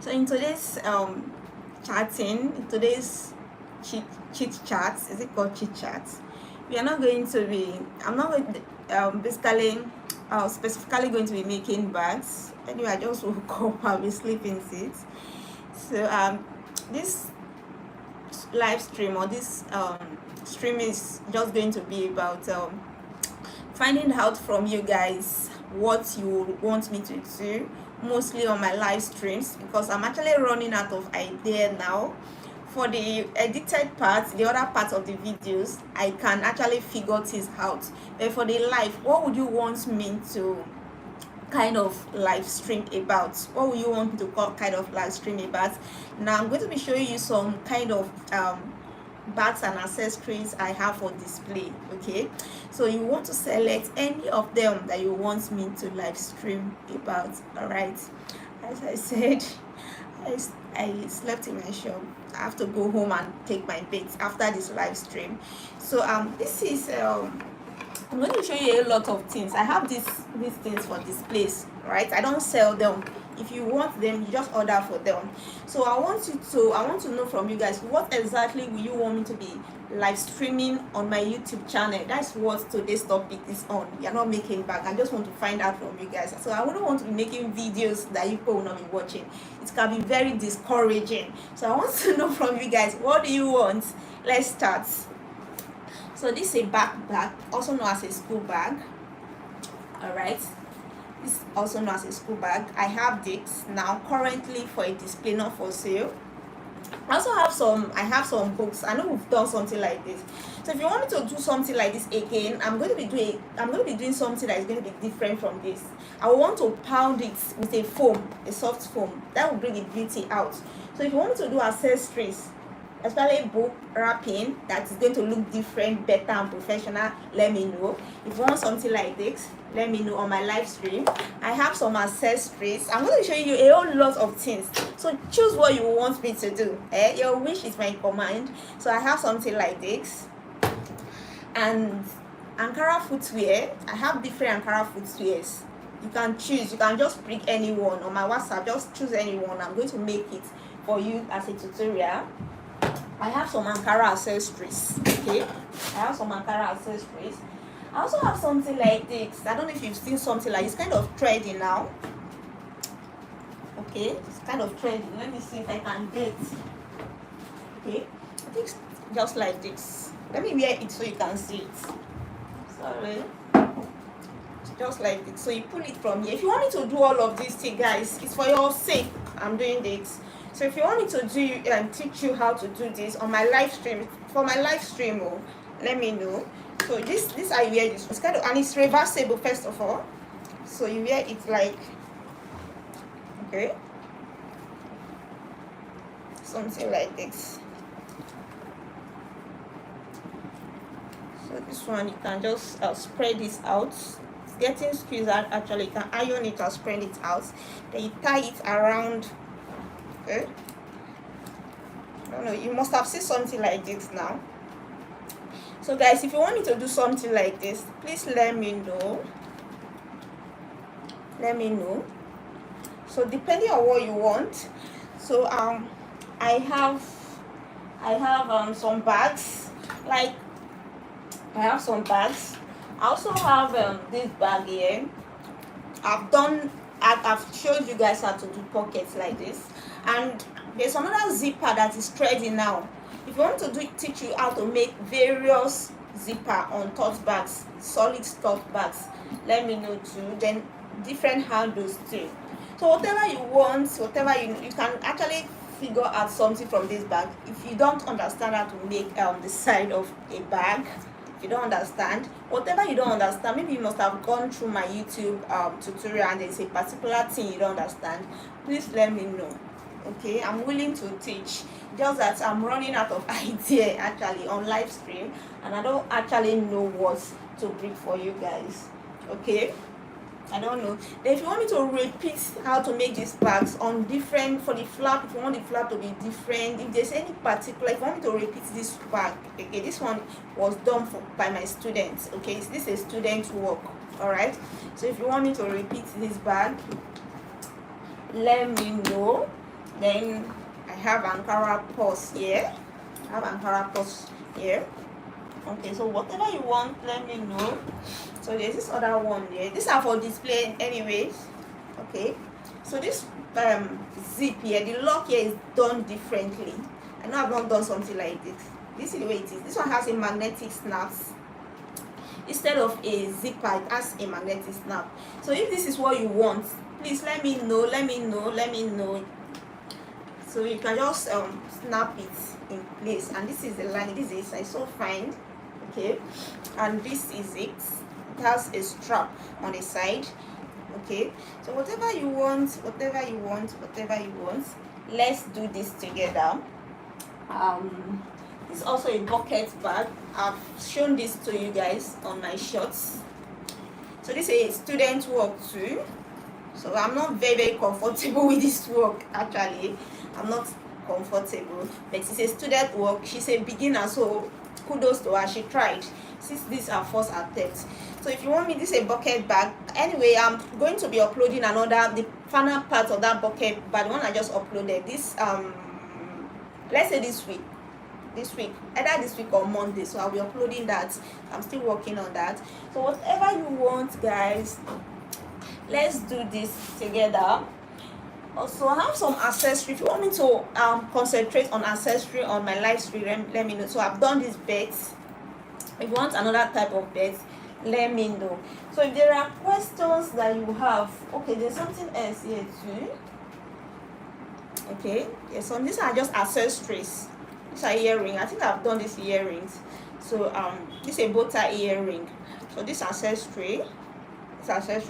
So in today's chatting, in today's chit chat, is it called chit chat? We are not going to be. I'm not going to, basically specifically going to be making bags. Anyway, I just woke up. I'll be sleeping since. So this live stream or this stream is just going to be about finding out from you guys what you want me to do, mostly on my live streams, because I'm actually running out of idea now. For the edited part, the other part of the videos, I can actually figure things out, but for the live, what would you want me to kind of live stream about? What would you want me to call kind of live stream about? Now I'm going to be showing you some kind of bags and accessories I have for display. Okay, so you want to select any of them that you want me to live stream about. All right, as I said, I slept in my shop. I have to go home and take my bath after this live stream. So this is I'm going to show you a lot of things. I have these things for displays, right? I don't sell them. If you want them, you just order for them. So I want to know from you guys, what exactly will you want me to be live streaming on my YouTube channel? That's what today's topic is on. You're not making back. I just want to find out from you guys. So I wouldn't want to be making videos that you people will not be watching. It can be very discouraging. So I want to know from you guys, what do you want? Let's start. So this is a backpack, also known as a school bag. All right, this is also known as a school bag. I have this now currently for a display, not for sale. I also have some books. I know we've done something like this. So if you want me to do something like this again, I'm going to be doing something that is going to be different from this. I want to pound it with a foam, a soft foam. That will bring the beauty out. So if you want me to do accessories, especially book wrapping that is going to look different, better and professional, let me know. If you want something like this, let me know on my live stream. I have some accessories. I'm going to show you a whole lot of things, so choose what you want me to do. Your wish is my command. So I have something like this, and Ankara footwear. I have different Ankara footwears. You can choose. You can just pick anyone on my WhatsApp. Just choose anyone. I'm going to make it for you as a tutorial. I have some Ankara accessories. Okay, I have some Ankara accessories. I also have something like this. I don't know if you've seen something like this. It's kind of trendy now. Okay, it's kind of trendy. Let me see if I can get. Okay, I think it's just like this. Let me wear it so you can see it. Sorry, it's just like this. So you pull it from here. If you want me to do all of these things, guys, it's for your sake. I'm doing this. So if you want me to do and teach you how to do this on my live stream, for my live stream, let me know. So this I wear this. It's kind of, and it's reversible first of all. So you wear it like, okay, something like this. So this one you can just spread this out. It's getting squeezed out. Actually, you can iron it or spread it out. Then you tie it around. Okay, I don't know, you must have seen something like this now. So guys, if you want me to do something like this, please let me know. So depending on what you want. So I have some bags. Like, I have some bags. I also have this bag here. I've showed you guys how to do pockets like this, and there's another zipper that is trendy now. If you want to teach you how to make various zipper on tote bags, solid tote bags, let me know too. Then different handles too. So whatever you want, whatever you can actually figure out something from this bag. If you don't understand how to make the side of a bag, you don't understand, whatever you don't understand, maybe you must have gone through my YouTube tutorial and there's a particular thing you don't understand, please let me know. Okay, I'm willing to teach, just that I'm running out of idea actually on live stream, and I don't actually know what to bring for you guys. Okay, I don't know. Then if you want me to repeat how to make these bags on different, for the flap, if you want the flap to be different, if there's any particular, if you want me to repeat this bag, okay, this one was done by my students. Okay, so this is student work. All right, so if you want me to repeat this bag, let me know. Then I have Ankara purse here. Okay, so whatever you want, let me know. So there's this other one there. These are for display anyways. Okay, so this zip here, the lock here is done differently. I know I've not done something like this. This is the way it is. This one has a magnetic snap instead of a zipper. It has a magnetic snap. So if this is what you want, please let me know. So you can just snap it in place, and this is the line. This is so fine. Okay, and this is it. It has a strap on the side. Okay, so whatever you want, let's do this together. This is also a bucket bag. I've shown this to you guys on my shorts. So this is a student work too. So I'm not very comfortable with this work. Actually, I'm not comfortable, but it's a student work. She's a beginner, so kudos to her. She tried, since these are first attempts. So if you want me, this is a bucket bag. Anyway, I'm going to be uploading the final part of that bucket bag, the one I just uploaded. This let's say this week, either this week or Monday. So I'll be uploading that. I'm still working on that. So whatever you want, guys, let's do this together. Also, I have some accessory. If you want me to concentrate on accessory on my live stream, let me know. So I've done this bed. If you want another type of bed, let me know. So if there are questions that you have, okay, there's something else here too. Okay, yes, so these are just accessories. These are earrings. I think I've done these earrings. So this is a bow tie earring. So this accessory,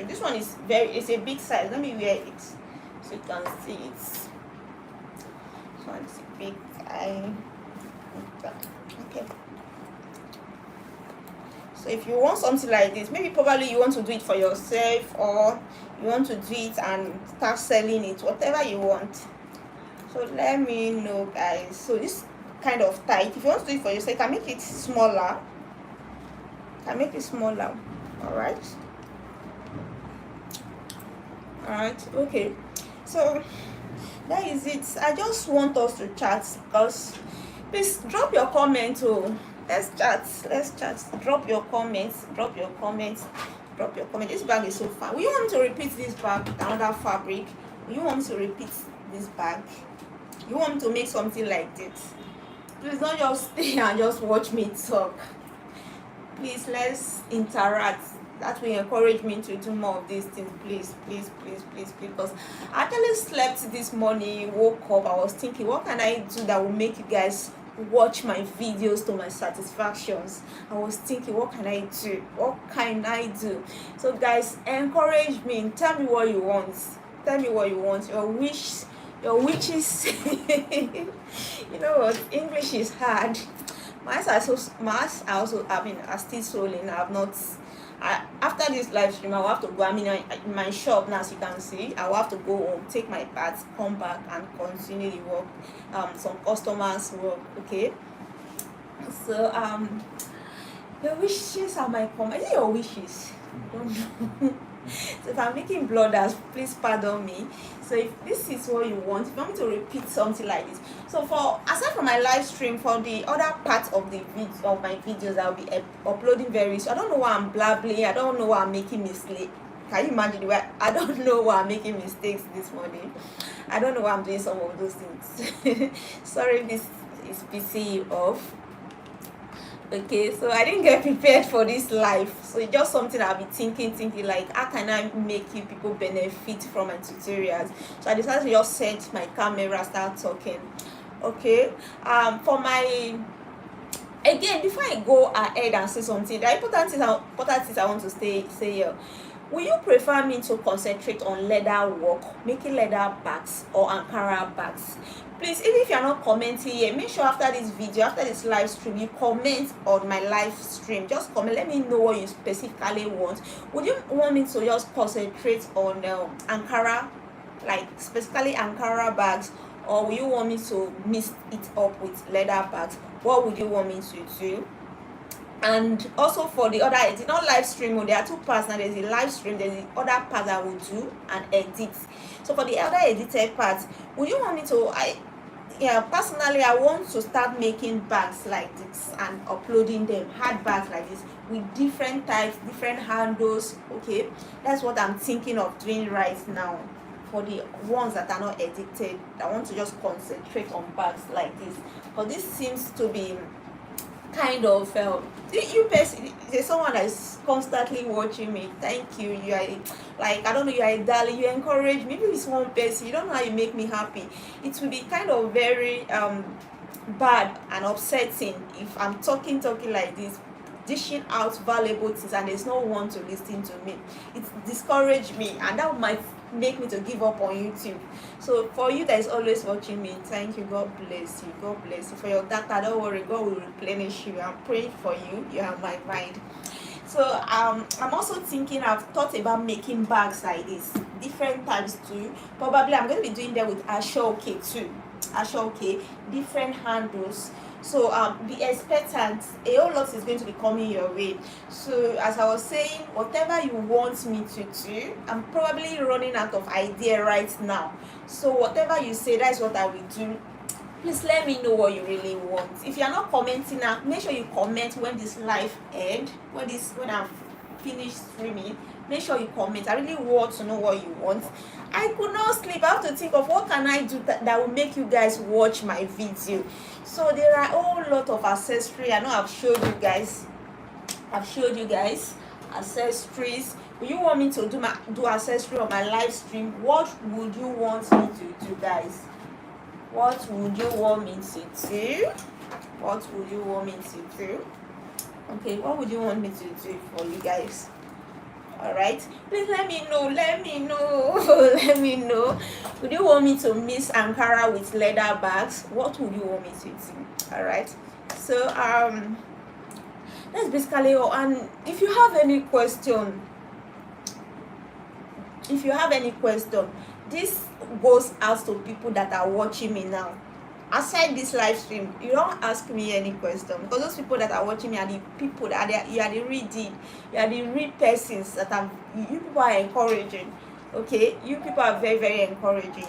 this one is it's a big size. Let me wear it so you can see it. This one is a big tie. Okay. So if you want something like this, maybe probably you want to do it for yourself, or you want to do it and start selling it, whatever you want. So let me know, guys. So this kind of tight, if you want to do it for yourself, you can make it smaller. All right, okay. So that is it. I just want us to chat, because please drop your comment. Let's chat. Drop your comments. This bag is so fun. Will you want me to repeat this bag with another fabric? Will you want me to repeat this bag? You want me to make something like this? Please don't just stay and just watch me talk. Please, let's interact. That will encourage me to do more of these things. Please, because I actually slept this morning, woke up, I was thinking, what can I do that will make you guys watch my videos to my satisfactions? I was thinking, what can I do? So guys, encourage me. Tell me what you want. Your wishes. You know what, English is hard. Maths are still swollen. After this live stream, I will have to go. In my shop now, as you can see, I will have to go home, take my bath, come back and continue the work. Some customers work. Okay. So your wishes are my comment. Is it your wishes? I don't know. So if I'm making blunders, please pardon me. So if this is what you want, if you want me to repeat something like this, so aside from my live stream, for the other part of my videos, I'll be uploading very soon. I don't know why I'm blabbling. I don't know why I'm making mistakes. Can you imagine I don't know why I'm making mistakes this morning. I don't know why I'm doing some of those things. Sorry if this is pissing you off. Okay, so I didn't get prepared for this live, so it's just something I'll be thinking like, how can I make you people benefit from my tutorials? So I decided to just set my camera, start talking. Okay, again, before I go ahead and say something, the important things I want to say here. Will you prefer me to concentrate on leather work, making leather bags, or Ankara bags? Please, even if you're not commenting here, make sure after this video, after this live stream, you comment on my live stream. Just comment, let me know what you specifically want. Would you want me to just concentrate on Ankara, like specifically Ankara bags, or will you want me to mix it up with leather bags? What would you want me to do? And also for the other, it's not live stream. There are two parts now. There's the live stream, there's the other part I will do and edit. So for the other edited part, would you want me to, personally I want to start making bags like this and uploading them, hard bags like this with different types, different handles. Okay, that's what I'm thinking of doing right now. For the ones that are not edited, I want to just concentrate on bags like this, but this seems to be kind of you person, there's someone that's constantly watching me. Thank you. You are like, I don't know, you are a darling, you encourage me. Maybe it's one person, you don't know how you make me happy. It will be kind of very bad and upsetting if I'm talking like this, dishing out valuable things, and there's no one to listen to me. It discouraged me, and that might make me to give up on YouTube. So for you that is always watching me, thank you. God bless you. God bless you. For your data, don't worry, God will replenish you. I'm praying for you. You have my mind. So I'm also thinking, I've thought about making bags like this, different types too. Probably I'm going to be doing them with Ashoke too. Ashoke, different handles. So be expectant, a whole lot is going to be coming your way. So as I was saying, whatever you want me to do, I'm probably running out of idea right now. So whatever you say, that's what I will do. Please let me know what you really want. If you are not commenting now, make sure you comment when this live end, when I've finished streaming. Make sure you comment. I really want to know what you want. I could not sleep. I have to think of what can I do that will make you guys watch my video. So there are a whole lot of accessories. I know I've showed you guys accessories. Will you want me to do accessory on my live stream? What would you want me to do, guys? What would you want me to do? What would you want me to do? Okay, what would you want me to do for you guys? All right, please let me know. Let me know. Would you want me to mix Ankara with leather bags? What would you want me to do? All right, so that's basically all. And if you have any question, this goes out to people that are watching me now. Aside this live stream, you don't ask me any question, because those people that are watching me are the people that you are the real deal, you are the real persons you people are encouraging. Okay, you people are very, very encouraging.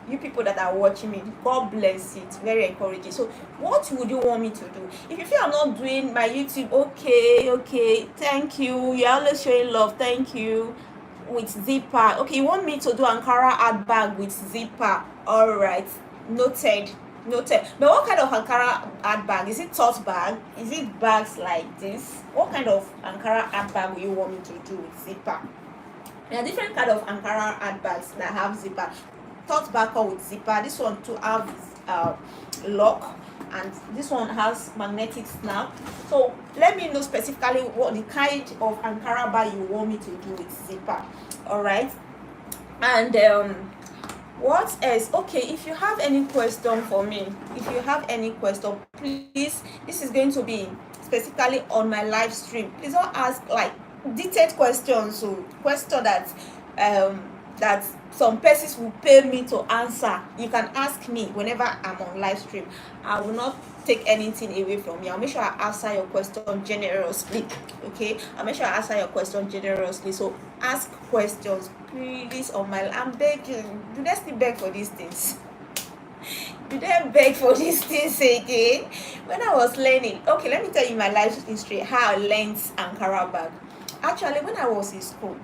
You people that are watching me, God bless it, very encouraging. So what would you want me to do? If you feel I'm not doing my YouTube, okay, thank you, you're always showing love, thank you. With zipper, okay, you want me to do Ankara art bag with zipper? All right, noted. But what kind of Ankara art bag? Is it tote bag? Is it bags like this? What kind of Ankara art bag will you want me to do with zipper? There are different kind of Ankara art bags that have zipper. Tote bag or with zipper. This one to have lock, and this one has magnetic snap. So let me know specifically what the kind of Ankara bag you want me to do with zipper. All right, and what else? Okay, if you have any question for me, please, this is going to be specifically on my live stream. Please don't ask like detailed questions, so question that some persons will pay me to answer. You can ask me whenever I'm on live stream. I will not take anything away from you. I'll make sure I answer your question generously. Okay, I'll make sure I answer your question generously. So ask questions, please. I'm begging. Do they still beg for these things? Do they beg for these things again? When I was learning, okay, let me tell you my life history, how I learned Ankara bag. Actually, when I was in school,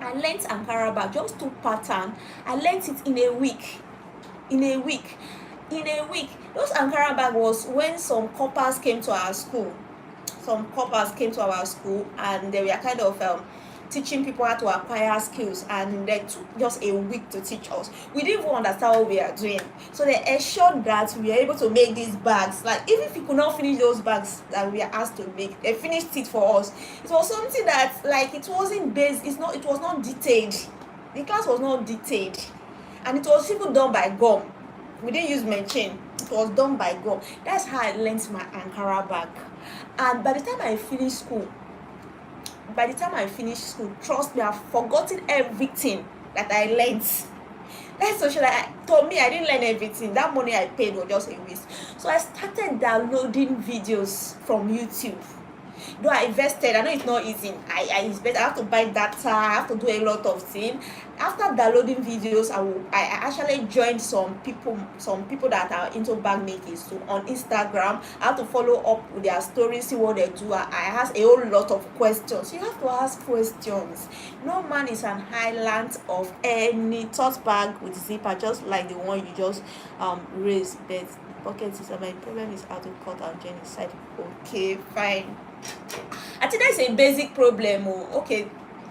I learned Ankara bag, just 2 patterns. I learned it in a week. Those Ankara bag was when some coppers came to our school. And they were kind of teaching people how to acquire skills, and they took just a week to teach us. We didn't even understand what we are doing. So they assured that we were able to make these bags. Like, even if we could not finish those bags that we are asked to make, they finished it for us. It was something that, like, it wasn't based, it was not detailed. The class was not detailed. And it was even done by gum. We didn't use machine. It was done by gum. That's how I learned my Ankara bag. And by the time I finished school, trust me, I've forgotten everything that I learned. That's social. To me, I didn't learn everything. That money I paid was just a waste. So I started downloading videos from YouTube. Though I invested, I know it's not easy. I invest, I have to buy data, I have to do a lot of things. After downloading videos, I actually joined some people that are into bag making. So on Instagram, I have to follow up with their stories, see what they do. I ask a whole lot of questions. You have to ask questions. No man is an island of any tote bag with zipper, just like the one you just raised. But pocket is my problem is how to cut and join inside. Okay, fine. I think that's a basic problem. Oh, okay,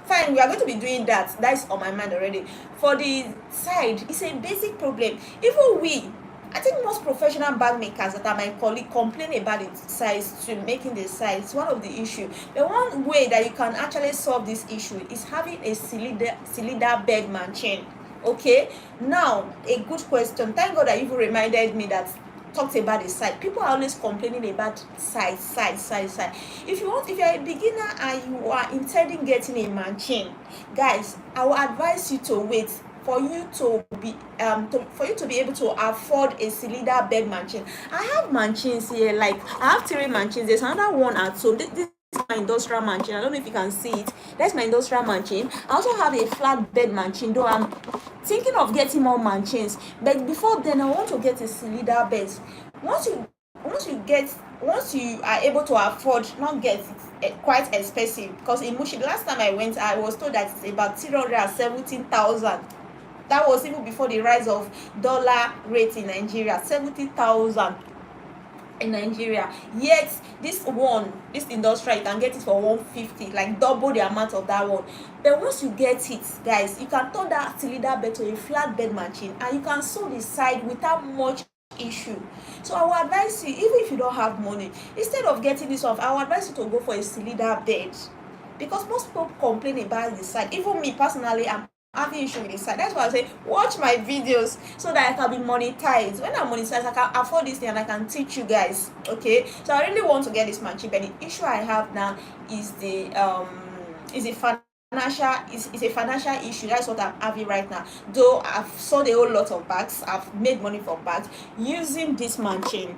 fine. We are going to be doing that. That's on my mind already. For the side, it's a basic problem. Even we, I think most professional bag makers that are my colleague complain about the size to making the size. One of the issue. The one way that you can actually solve this issue is having a cylinder bed machine. Okay. Now, a good question. Thank God that you reminded me that talked about the size. People are always complaining about size. If you're a beginner and you are intending getting a machine, guys, I will advise you to wait for you to be able to afford a cylinder bed machine. I have machines here, like I have 3 machines. There's another one at home. This is my industrial machine. I don't know if you can see it. That's my industrial machine. I also have a flat bed machine, though I'm thinking of getting more machines. But before then, I want to get a cylinder bed. Once you are able to afford, not get it quite expensive, because in Mushi, the last time I went, I was told that it's about 317,000. That was even before the rise of dollar rate in Nigeria. 70,000 in Nigeria. Yet this industrial, you can get it for 150, like double the amount of that one. But once you get it, guys, you can turn that cylinder bed to a flat bed machine, and you can sew the side without much issue. So I will advise you, even if you don't have money, instead of getting this off, I will advise you to go for a cylinder bed, because most people complain about the side. Even me personally, I'm having issue with the side. That's why I say watch my videos so that I can be monetized. When I'm monetized, I can afford this thing and I can teach you guys. Okay, so I really want to get this machine, but the issue I have now is the is a financial issue. That's what I'm having right now. Though I've sold a whole lot of bags, I've made money from bags using this machine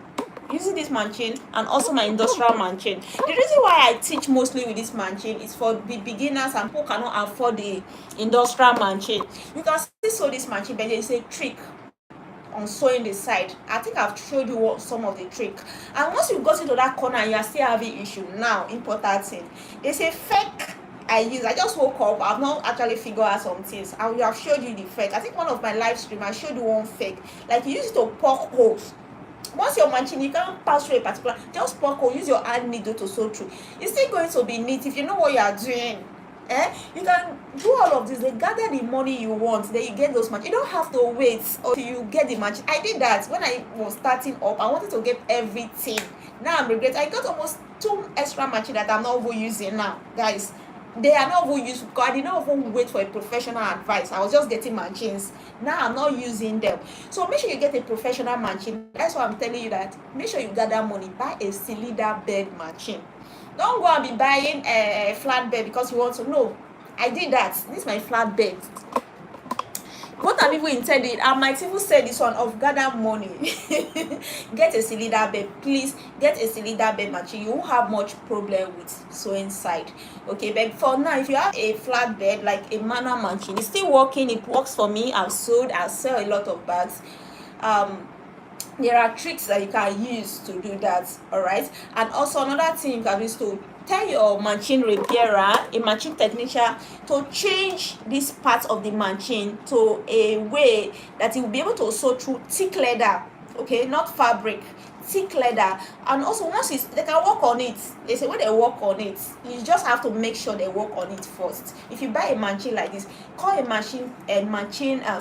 and also my industrial machine. The reason why I teach mostly with this machine is for the beginners and who cannot afford the industrial machine. You can still sew this machine, but there's a trick on sewing the side. I think I've showed you some of the trick. And once you got into that corner and you are still having issue, now important thing, there's a fake I just woke up. I've not actually figured out some things. I will have showed you the fake. I think one of my live stream I showed you one fake. Like you use it to poke holes. Once your machine, you can't pass through a particular, just poke hole, use your hand needle to sew through. It's still going to be neat if you know what you are doing. You can do all of this. They gather the money you want, then you get those machines. You don't have to wait until you get the machine. I did that when I was starting up. I wanted to get everything. Now I'm regret. I got almost 2 extra machines that I'm not even using now, guys. They are not even used because I did not even wait for a professional advice. I was just getting machines. Now I'm not using them. So make sure you get a professional machine. That's why I'm telling you that. Make sure you gather money. Buy a cylinder bed machine. Don't go and be buying a flat bed because you want to know. I did that. This is my flat bed. What I'm even intending, I might even say this one of gather money. Get a cylinder bed, please. Get a cylinder bed machine. You won't have much problem with sewing side. Okay, but for now, if you have a flat bed like a manual machine, it's still working. It works for me. I sell a lot of bags. There are tricks that you can use to do that. All right, and also another thing you can use to tell your machine repairer, a machine technician, to change this part of the machine to a way that it will be able to sew through thick leather. Okay, not fabric, thick leather. And also once they can work on it. They say when they work on it, you just have to make sure they work on it first. If you buy a machine like this, call a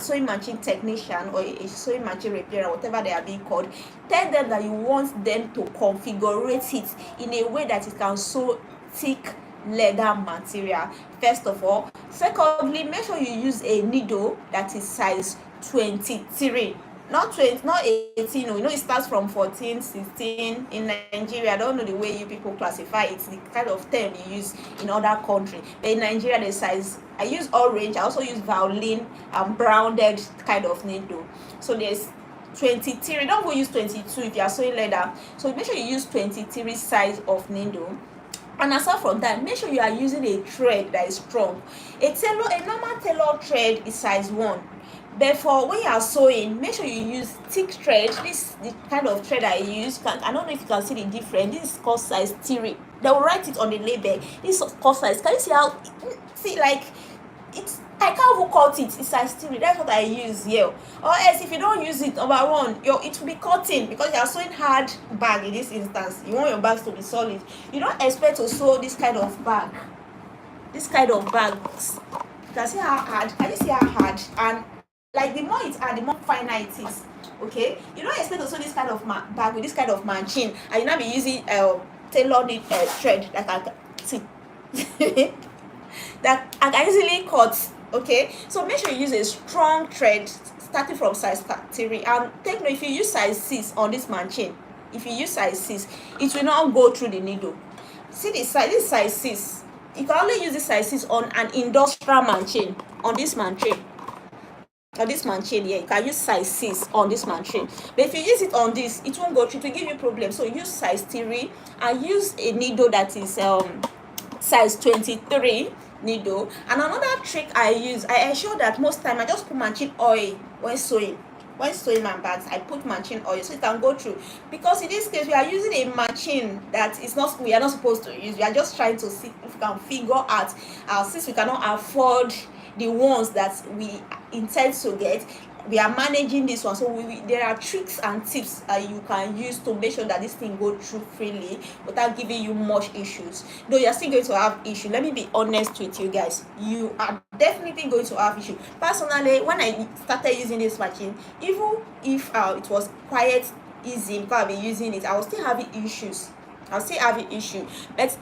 sewing machine technician or a sewing machine repairer, whatever they are being called. Tell them that you want them to configure it in a way that it can sew thick leather material, first of all. Secondly, make sure you use a needle that is size 23, not 20, not 18. No, it starts from 14, 16 in Nigeria. I don't know the way you people classify it, the kind of term you use in other country. But in Nigeria, the size, I use orange, I also use violin and rounded kind of needle. So there's 23. Don't go use 22 if you are sewing leather. So make sure you use 23 size of needle. And aside from that, make sure you are using a thread that is strong. A normal tailor thread is size 1. But for when you are sewing, make sure you use thick thread. This is the kind of thread I use. I don't know if you can see the difference. This is called size 3. They will write it on the label. This is called size. Can you see how? See, like, it's, I can't even cut it. It's size 3. That's what I use here. Or else, if you don't use it, number one, it will be cutting because you are sewing hard bag in this instance. You want your bags to be solid. You don't expect to sew this kind of bag. This kind of bags. You can see how hard. Can you see how hard? And like the more it's hard, the more finer it is. Okay, you don't expect to sew this kind of bag with this kind of machine, and you now be using tailored thread like I see that I can easily cut. Okay, so make sure you use a strong thread starting from size 3. And take note, if you use size 6 on this machine, if you use size 6, it will not go through the needle. See this size, this size 6. You can only use this size 6 on an industrial machine, on this machine. On this machine here, you can use size 6 on this machine. But if you use it on this, it won't go through, it will give you problem. So use size 3 and use a needle that is size 23 needle. And another trick I use, I ensure that most time I just put machine oil when sewing. When sewing my bags, I put machine oil so it can go through. Because in this case, we are using a machine that is not, we are not supposed to use. We are just trying to see if we can figure out, since we cannot afford the ones that we intend to get, we are managing this one. So there are tricks and tips you can use to make sure that this thing go through freely without giving you much issues. Though you're still going to have issue, let me be honest with you guys, you are definitely going to have issue. Personally, when I started using this machine, even if it was quite easy because I've been using it, I was still having issues. I'll still have an issue, but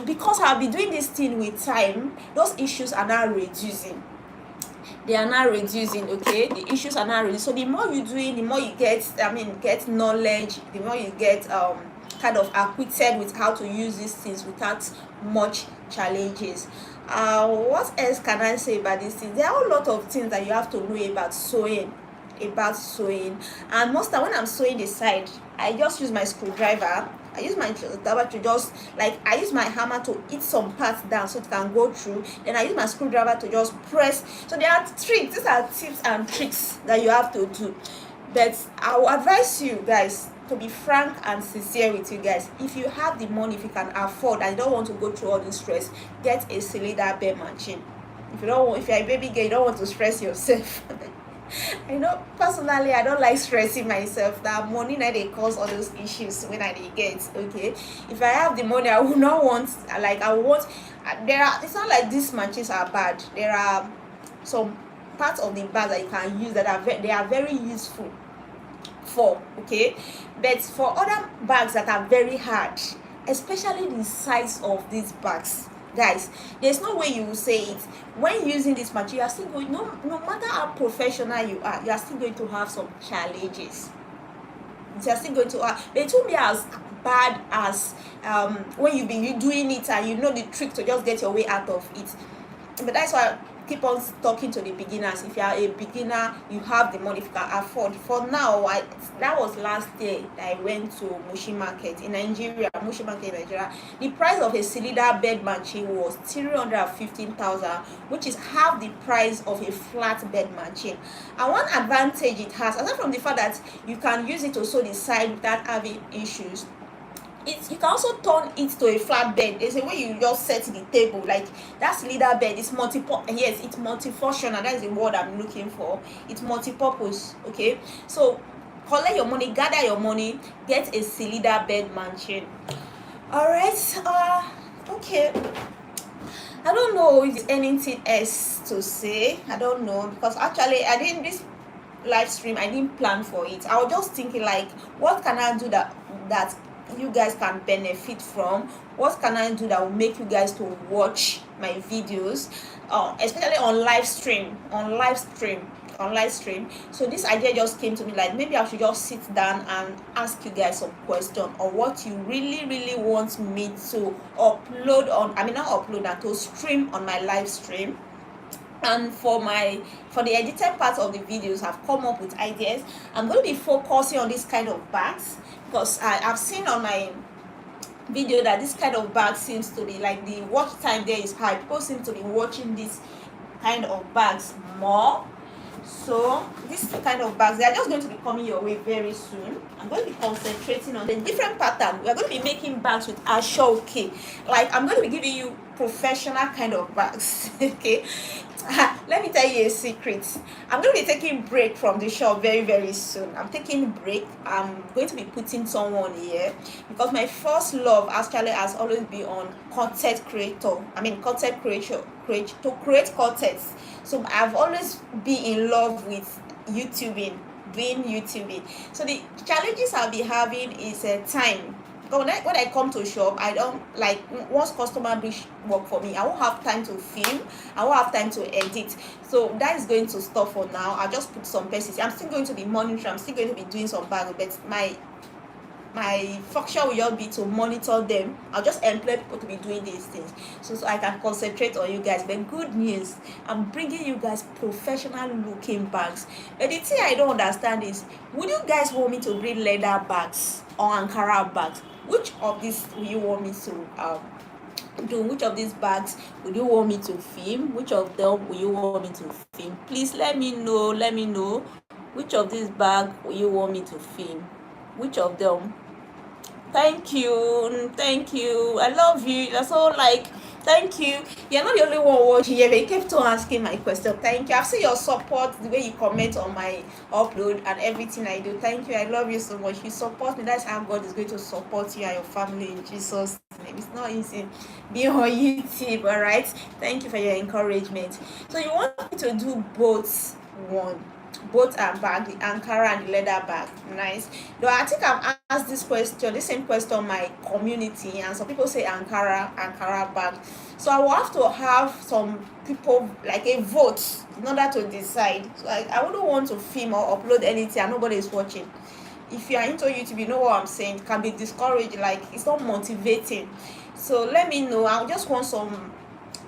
because I'll be doing this thing with time, those issues are now reducing. They are now reducing. Okay, the issues are now reducing. So the more you do it, the more you get knowledge, the more you get kind of acquainted with how to use these things without much challenges. What else can I say about these things? There are a lot of things that you have to know about sewing. And most time when I'm sewing the side, I just use my screwdriver. I use my screwdriver to just, like, I use my hammer to hit some parts down so it can go through. Then I use my screwdriver to just press. So there are tricks. These are tips and tricks that you have to do. But I will advise you guys to be frank and sincere with you guys. If you have the money, if you can afford and you don't want to go through all this stress, get a cylinder bed machine. If you're a baby girl, you don't want to stress yourself. I know personally I don't like stressing myself. That money that they cause all those issues when I get. Okay, if I have the money, I would not want, like, I want, it's not like these machines are bad. There are some parts of the bag that you can use that they are very useful for. Okay, but for other bags that are very hard, especially the size of these bags, guys, there's no way you will say it. When using this material, you are still going, no matter how professional you are still going to have some challenges. You are still going to have, but it won't be as bad as when you be doing it and you know the trick to just get your way out of it. But that's why I keep on talking to the beginners. If you are a beginner, you have the money, if you can afford. For now, that was last year that I went to Mushi Market in Nigeria. The price of a cylinder bed machine was 315,000, which is half the price of a flat bed machine. And one advantage it has, aside from the fact that you can use it to sew the side without having issues, you can also turn it to a flat bed. There's a way you just set the table, like that cylinder bed is it's multifunctional. That is the word I'm looking for. It's multi-purpose. Okay, so collect your money, gather your money, get a cylinder bed machine. All right. Okay, I don't know if there's anything else to say. I don't know, because actually this live stream, I didn't plan for it. I was just thinking, like, what can I do that you guys can benefit from? What can I do that will make you guys to watch my videos, especially on live stream? on live stream. So this idea just came to me, like maybe I should just sit down and ask you guys some question or what you really want me to upload on, I mean not upload, and to stream on my live stream. And for the edited part of the videos, I've come up with ideas. I'm going to be focusing on this kind of bags because I've seen on my video that this kind of bag seems to be like, the watch time there is high. People seem to be watching this kind of bags more. So this kind of bags, they are just going to be coming your way very soon. I'm going to be concentrating on the different pattern. We're going to be making bags with ashoke. Like I'm going to be giving you professional kind of bags. Okay, let me tell you a secret. I'm going to be taking break from the shop very soon. I'm taking break. I'm going to be putting someone here because my first love actually has always been on content creator. I mean content creation, to create content. So I've always been in love with YouTubing, doing YouTubing. So the challenges I'll be having is time. But when I come to shop, I don't like, once customer bring work for me, I won't have time to film, I won't have time to edit. So that is going to stop for now. I'll just put some pieces. I'm still going to be monitoring, I'm still going to be doing some bag, but my function will just be to monitor them. I'll just employ people to be doing these things so I can concentrate on you guys. But good news, I'm bringing you guys professional looking bags. But the thing I don't understand is, would you guys want me to bring leather bags or Ankara bags? Which of these will you want me to do? Which of these bags would you want me to film? Which of them will you want me to film? Please let me know which of these bags will you want me to film. Which of them? Thank you, I love you. That's all. Like, thank you. You're not the only one watching here, but you kept on asking my question. Thank you. I've seen your support, the way you comment on my upload and everything I do. Thank you. I love you so much. You support me. That's how God is going to support you and your family in Jesus' name. It's not easy being on YouTube, all right? Thank you for your encouragement. So you want me to do both and bag, the Ankara and the leather bag. Nice. Though I think I've asked this same question on my community, and some people say Ankara bag. So I will have to have some people, like a vote, in order to decide. So I wouldn't want to film or upload anything and nobody is watching. If you are into YouTube, you know what I'm saying. It can be discouraged, like it's not motivating. So let me know. I just want some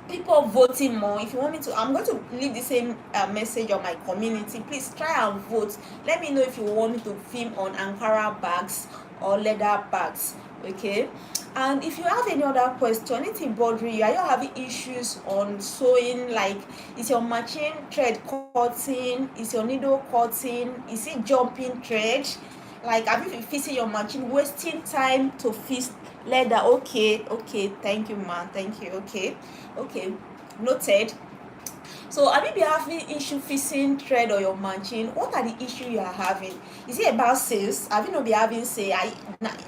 people voting more. If you want me to, I'm going to leave the same message on my community. Please try and vote. Let me know if you want me to film on Ankara bags or leather bags. Okay, and if you have any other question, anything bothering you, are you having issues on sewing? Like, is your machine thread cutting? Is your needle cutting? Is it jumping thread? Like, have you been fixing your machine, wasting time to fix leather? Okay, thank you, man. Thank you. Okay, noted. So have you been having issue fixing thread or your machine? What are the issues you are having? Is it about sales? Have you not been having sales?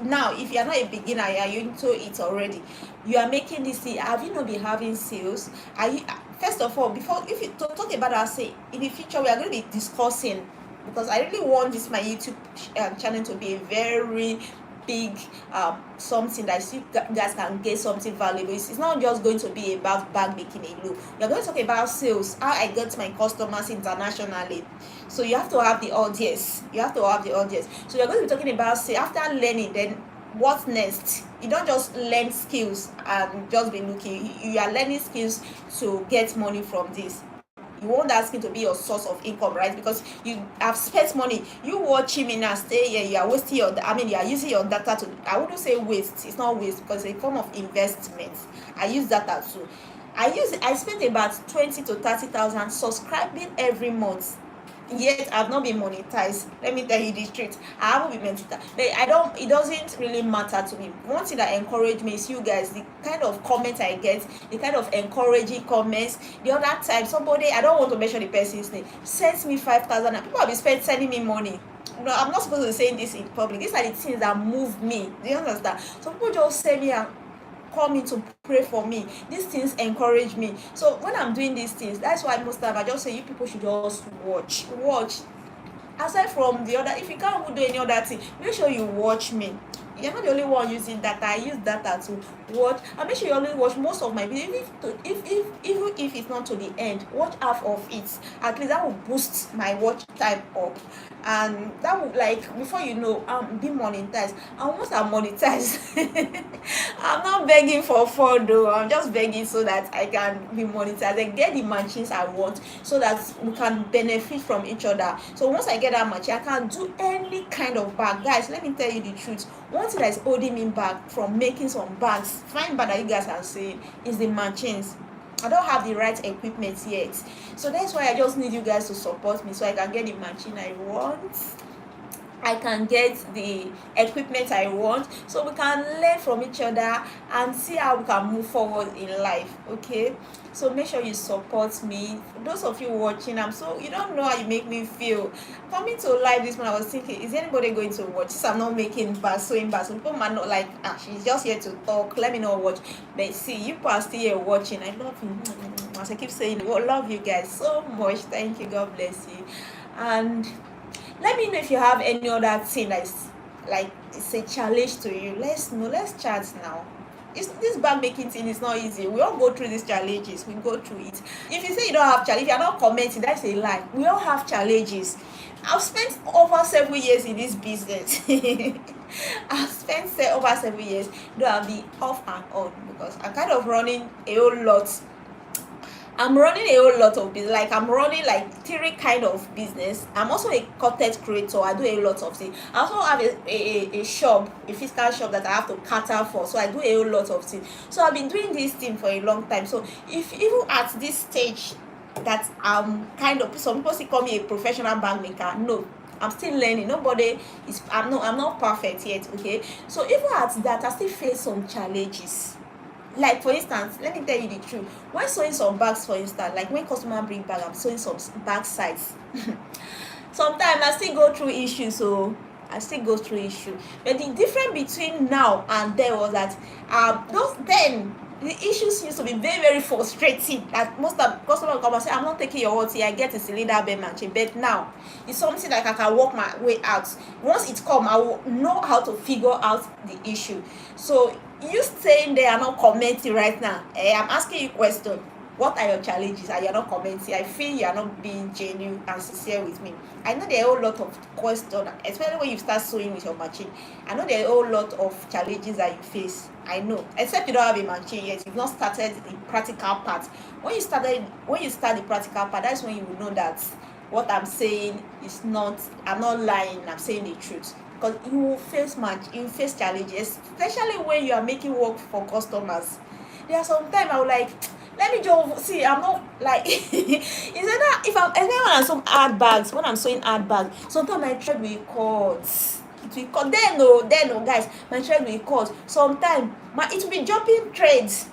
Now, if you are not a beginner, you are into it already, you are making this thing, have you not been having sales? Are you, first of all, before, if you talk about our say in the future, we are going to be discussing, because I really want this my YouTube channel to be a very big something that you guys can get something valuable. It's not just going to be about bag making alone. We're going to talk about sales, how I get my customers internationally. So you have to have the audience. So you're going to be talking about sales. After learning, then what next? You don't just learn skills and just be looking. You are learning skills to get money from this. You want that skin to be your source of income, right? Because you have spent money. You watching me now, stay here, you are wasting you are using your data to, I wouldn't say waste, it's not waste, because it's a form of investment. I use data too. I spent about 20 to 30,000 subscribing every month, yet I've not been monetized. Let me tell you the truth, I haven't been monetized. It doesn't really matter to me. One thing that encouraged me is you guys, the kind of comments I get, the kind of encouraging comments. The other time, somebody, I don't want to mention the person's name, sent me 5,000, and people have been sending me money. No, I'm not supposed to be saying this in public. These are the things that move me. Do you understand? Some people just send me and call me to pray for me. These things encourage me. So when I'm doing these things, that's why most time I just say you people should just watch. Aside from the other, if you can't do any other thing, make sure you watch me. you're not the only one using data. I use data to watch. I make sure you always watch most of my video, even if it's not to the end, watch half of it. At least that will boost my watch time up, and that will, like, before you know, be monetized. And once I'm monetized, I'm not begging for fun though. I'm just begging so that I can be monetized and get the machines I want, so that we can benefit from each other. So once I get that machine, I can do any kind of bag. Guys, let me tell you the truth. One thing that is holding me back from making some bags, fine bag that you guys are saying, is the machines. I don't have the right equipment yet. So that's why I just need you guys to support me so I can get the machine I want. I can get the equipment I want, so we can learn from each other and see how we can move forward in life. Okay, so make sure you support me. For those of you watching, you don't know how you make me feel. Coming to live this morning, I was thinking, is anybody going to watch? Since I'm not making bad, sewing bad, so people might not like, she's just here to talk, let me not watch. But see, you people are still here watching. I love you. As I keep saying, I love you guys so much. Thank you. God bless you. And let me know if you have any other thing that's like it's a challenge to you. Let's know. Let's chat now. This bag making thing is not easy. We all go through these challenges. We go through it. If you say you don't have challenge, if you're not commenting, that's a lie. We all have challenges. I've spent over 7 years in this business. I've spent over 7 years. Though I'll be off and on because I'm kind of running a whole lot. I'm running a whole lot of business. Like, I'm running like 3 kind of business. I'm also a content creator. I do a lot of things. I also have a shop, a physical shop that I have to cater for. So I do a whole lot of things. So I've been doing this thing for a long time. So if even at this stage that I'm kind of, some people still call me a professional bag maker. No, I'm still learning. I'm not perfect yet. Okay, so even at that, I still face some challenges. Like, for instance, let me tell you the truth. When sewing some bags, for instance, like when customer bring bag, I'm sewing some bag size. Sometimes I still go through issues. So I still go through issues. But the difference between now and then was that the issues used to be very, very frustrating. That most of customers come and say, I'm not taking your order, I get a cylinder bed machine. But now it's something like I can work my way out. Once it comes, I will know how to figure out the issue. So you staying there and not commenting right now, I'm asking you a question. What are your challenges? And you're not commenting. I feel you're not being genuine and sincere with me. I know there are a whole lot of questions, especially when you start sewing with your machine. I know there are a whole lot of challenges that you face. I know, except you don't have a machine yet. You've not started the practical part. When you start the practical part, that's when you will know that what I'm saying is not. I'm not lying. I'm saying the truth. Because you will face challenges, especially when you are making work for customers. There are sometimes I will like, let me just see. I'm not like is that if I'm when I'm some hard bags, when I'm sewing hard bags, sometimes my thread will cut. It will cut. Then guys, my thread will cut. Sometimes it will be jumping threads.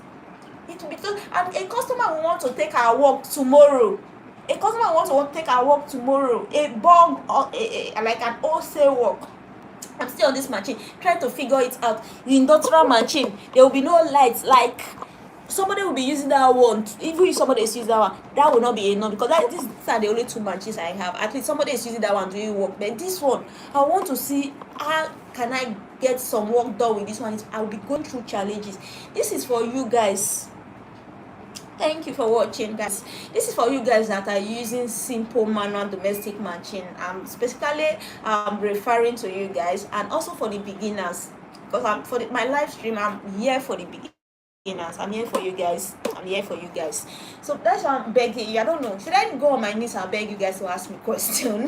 It will be and a customer will want to take our work tomorrow. A customer wants to take our work tomorrow. A bug or like an wholesale work. I'm still on this machine trying to figure it out. The industrial machine, there will be no lights. Like, somebody will be using that one. Even if somebody is using that one, that will not be enough, because these are the only 2 machines I have. At least somebody is using that one doing work. But this one, I want to see how can I get some work done with this one. I will be going through challenges. This is for you guys. Thank you for watching, guys. This is for you guys that are using simple manual domestic machine. I'm specifically referring to you guys, and also for the beginners, because my live stream, I'm here for the beginners. I'm here for you guys. So that's why I'm begging you. I don't know, should I go on my knees and beg you guys to ask me question?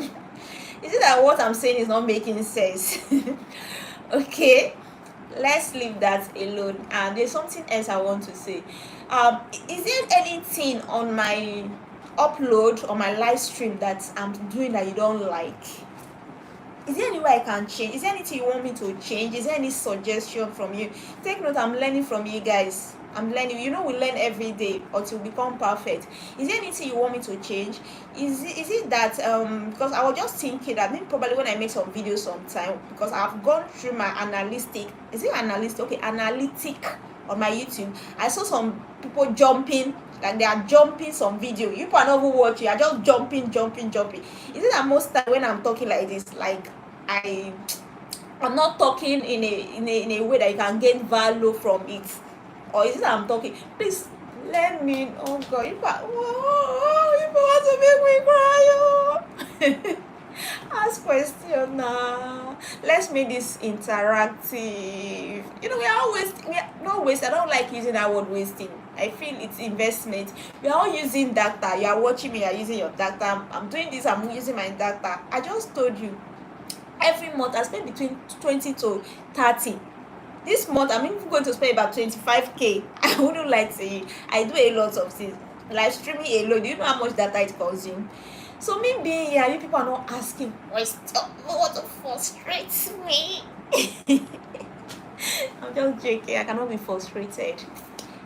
Is it that what I'm saying is not making sense? Okay, let's leave that alone. And there's something else I want to say. Is there anything on my upload or my live stream that I'm doing that you don't like? Is there any way I can change? Is there anything you want me to change? Is there any suggestion from you? Take note, I'm learning from you guys. I'm learning. We learn every day until we become perfect. Is there anything you want me to change? Is it that because I was just thinking that maybe probably when I make some videos sometime, because I've gone through my analytic on my YouTube, I saw some people jumping, like they are jumping some video. You are not even watching, you are just jumping. Is it that most time when I'm talking like this, like I'm not talking in a way that you can gain value from it. Or is it that I'm talking? Please let me. Oh God, if I want to make me cry, oh. Ask question now. Let's make this interactive. We are always we are not waste. I don't like using that word wasting. I feel it's investment. We are all using data. You are watching me, you are using your data. I'm doing this, I'm using my data. I just told you every month I spend between 20 to 30. This month I'm even going to spend about 25k. I wouldn't like to say I do a lot of things. Live streaming alone, do you know how much data it consumes? So me being here, you people are not asking questions. What to frustrate me? I'm just joking. I cannot be frustrated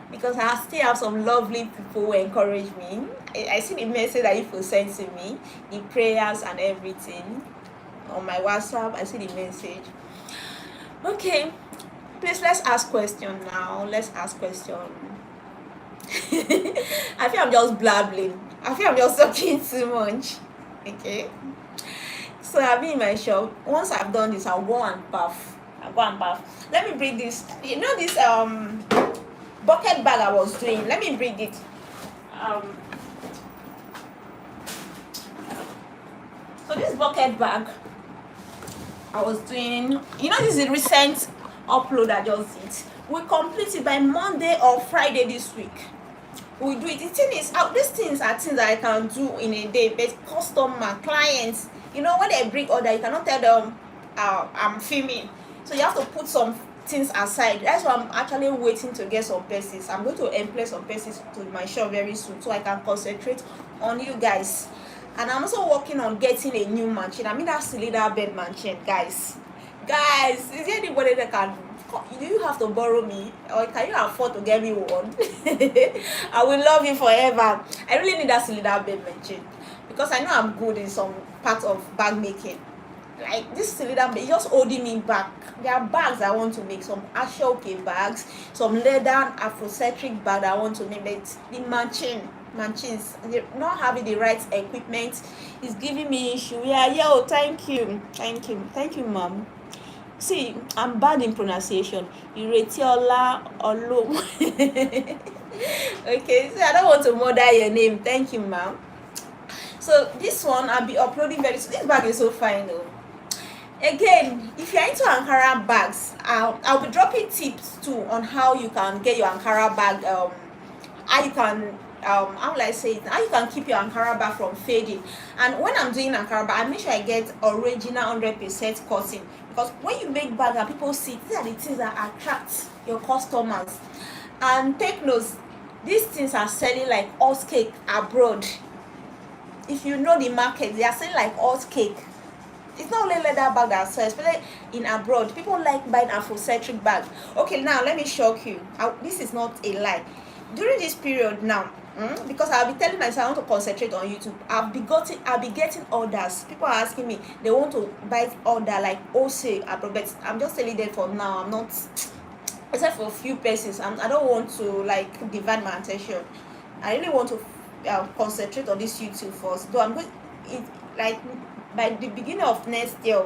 because I still have some lovely people who encourage me. I see the message that you people send to me, the prayers and everything on my WhatsApp. I see the message. Okay, please let's ask question now. Let's ask question. I feel I'm just blabbling. I feel I'm just talking too much. Okay. So I've been in my shop. Once I've done this, I'll go and bath. Let me bring this. You know this bucket bag I was doing. Let me bring it. So this bucket bag I was doing. This is a recent upload I just did. We complete it by Monday or Friday this week. We do it. The thing is, these things are things that I can do in a day, but customer, clients, when they bring order, you cannot tell them I'm filming. So you have to put some things aside. That's why I'm actually waiting to get some persons. I'm going to employ some persons to my shop very soon so I can concentrate on you guys. And I'm also working on getting a new machine. I mean that cylinder bed machine, guys. Is there anybody that can? Do you have to borrow me, or can you afford to get me one? I will love you forever. I really need that cylinder bed machine because I know I'm good in some part of bag making. Like this cylinder bed is just holding me back. There are bags I want to make, some Ashoke bags, some leather Afrocentric bag I want to make, but the machines not having the right equipment is giving me issue. Thank you mom. See, I'm bad in pronunciation. Iretiola Olo. Okay, so I don't want to murder your name. Thank you, ma'am. So this one I'll be uploading very soon. This bag is so fine though. Again, if you're into Ankara bags, I'll be dropping tips too on how you can get your Ankara bag. How you can how will I say it? How you can keep your Ankara bag from fading. And when I'm doing Ankara bag, I make sure I get original 100% cotton. Because when you make bag and people see, these are the things that attract your customers. And take notes, these things are selling like hot cake abroad. If you know the market, they are selling like hot cake. It's not only leather bag that sells, especially in abroad. People like buying Afrocentric bag. Okay, now let me shock you. This is not a lie. During this period now, because I'll be telling myself I want to concentrate on YouTube. I'll be getting orders. People are asking me, they want to buy order like wholesale abroad, but I'm just telling them for now. I'm not, except for a few persons. I don't want to like divide my attention. I really want to concentrate on this YouTube first. Though I'm going, like by the beginning of next year,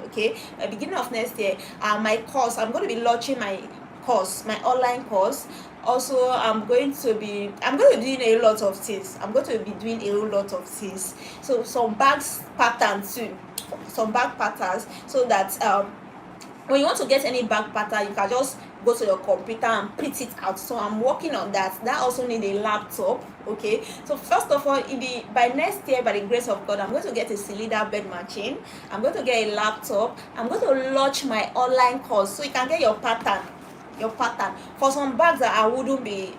okay, beginning of next year, my course, I'm going to be launching my course, my online course. Also, I'm going to be doing a lot of things. So some bags patterns too, so that when you want to get any bag pattern, you can just go to your computer and print it out. So I'm working on that. That also need a laptop. Okay, so first of all, by next year, by the grace of God, I'm going to get a cylinder bed machine. I'm going to get a laptop. I'm going to launch my online course so you can get your pattern for some bags that I wouldn't be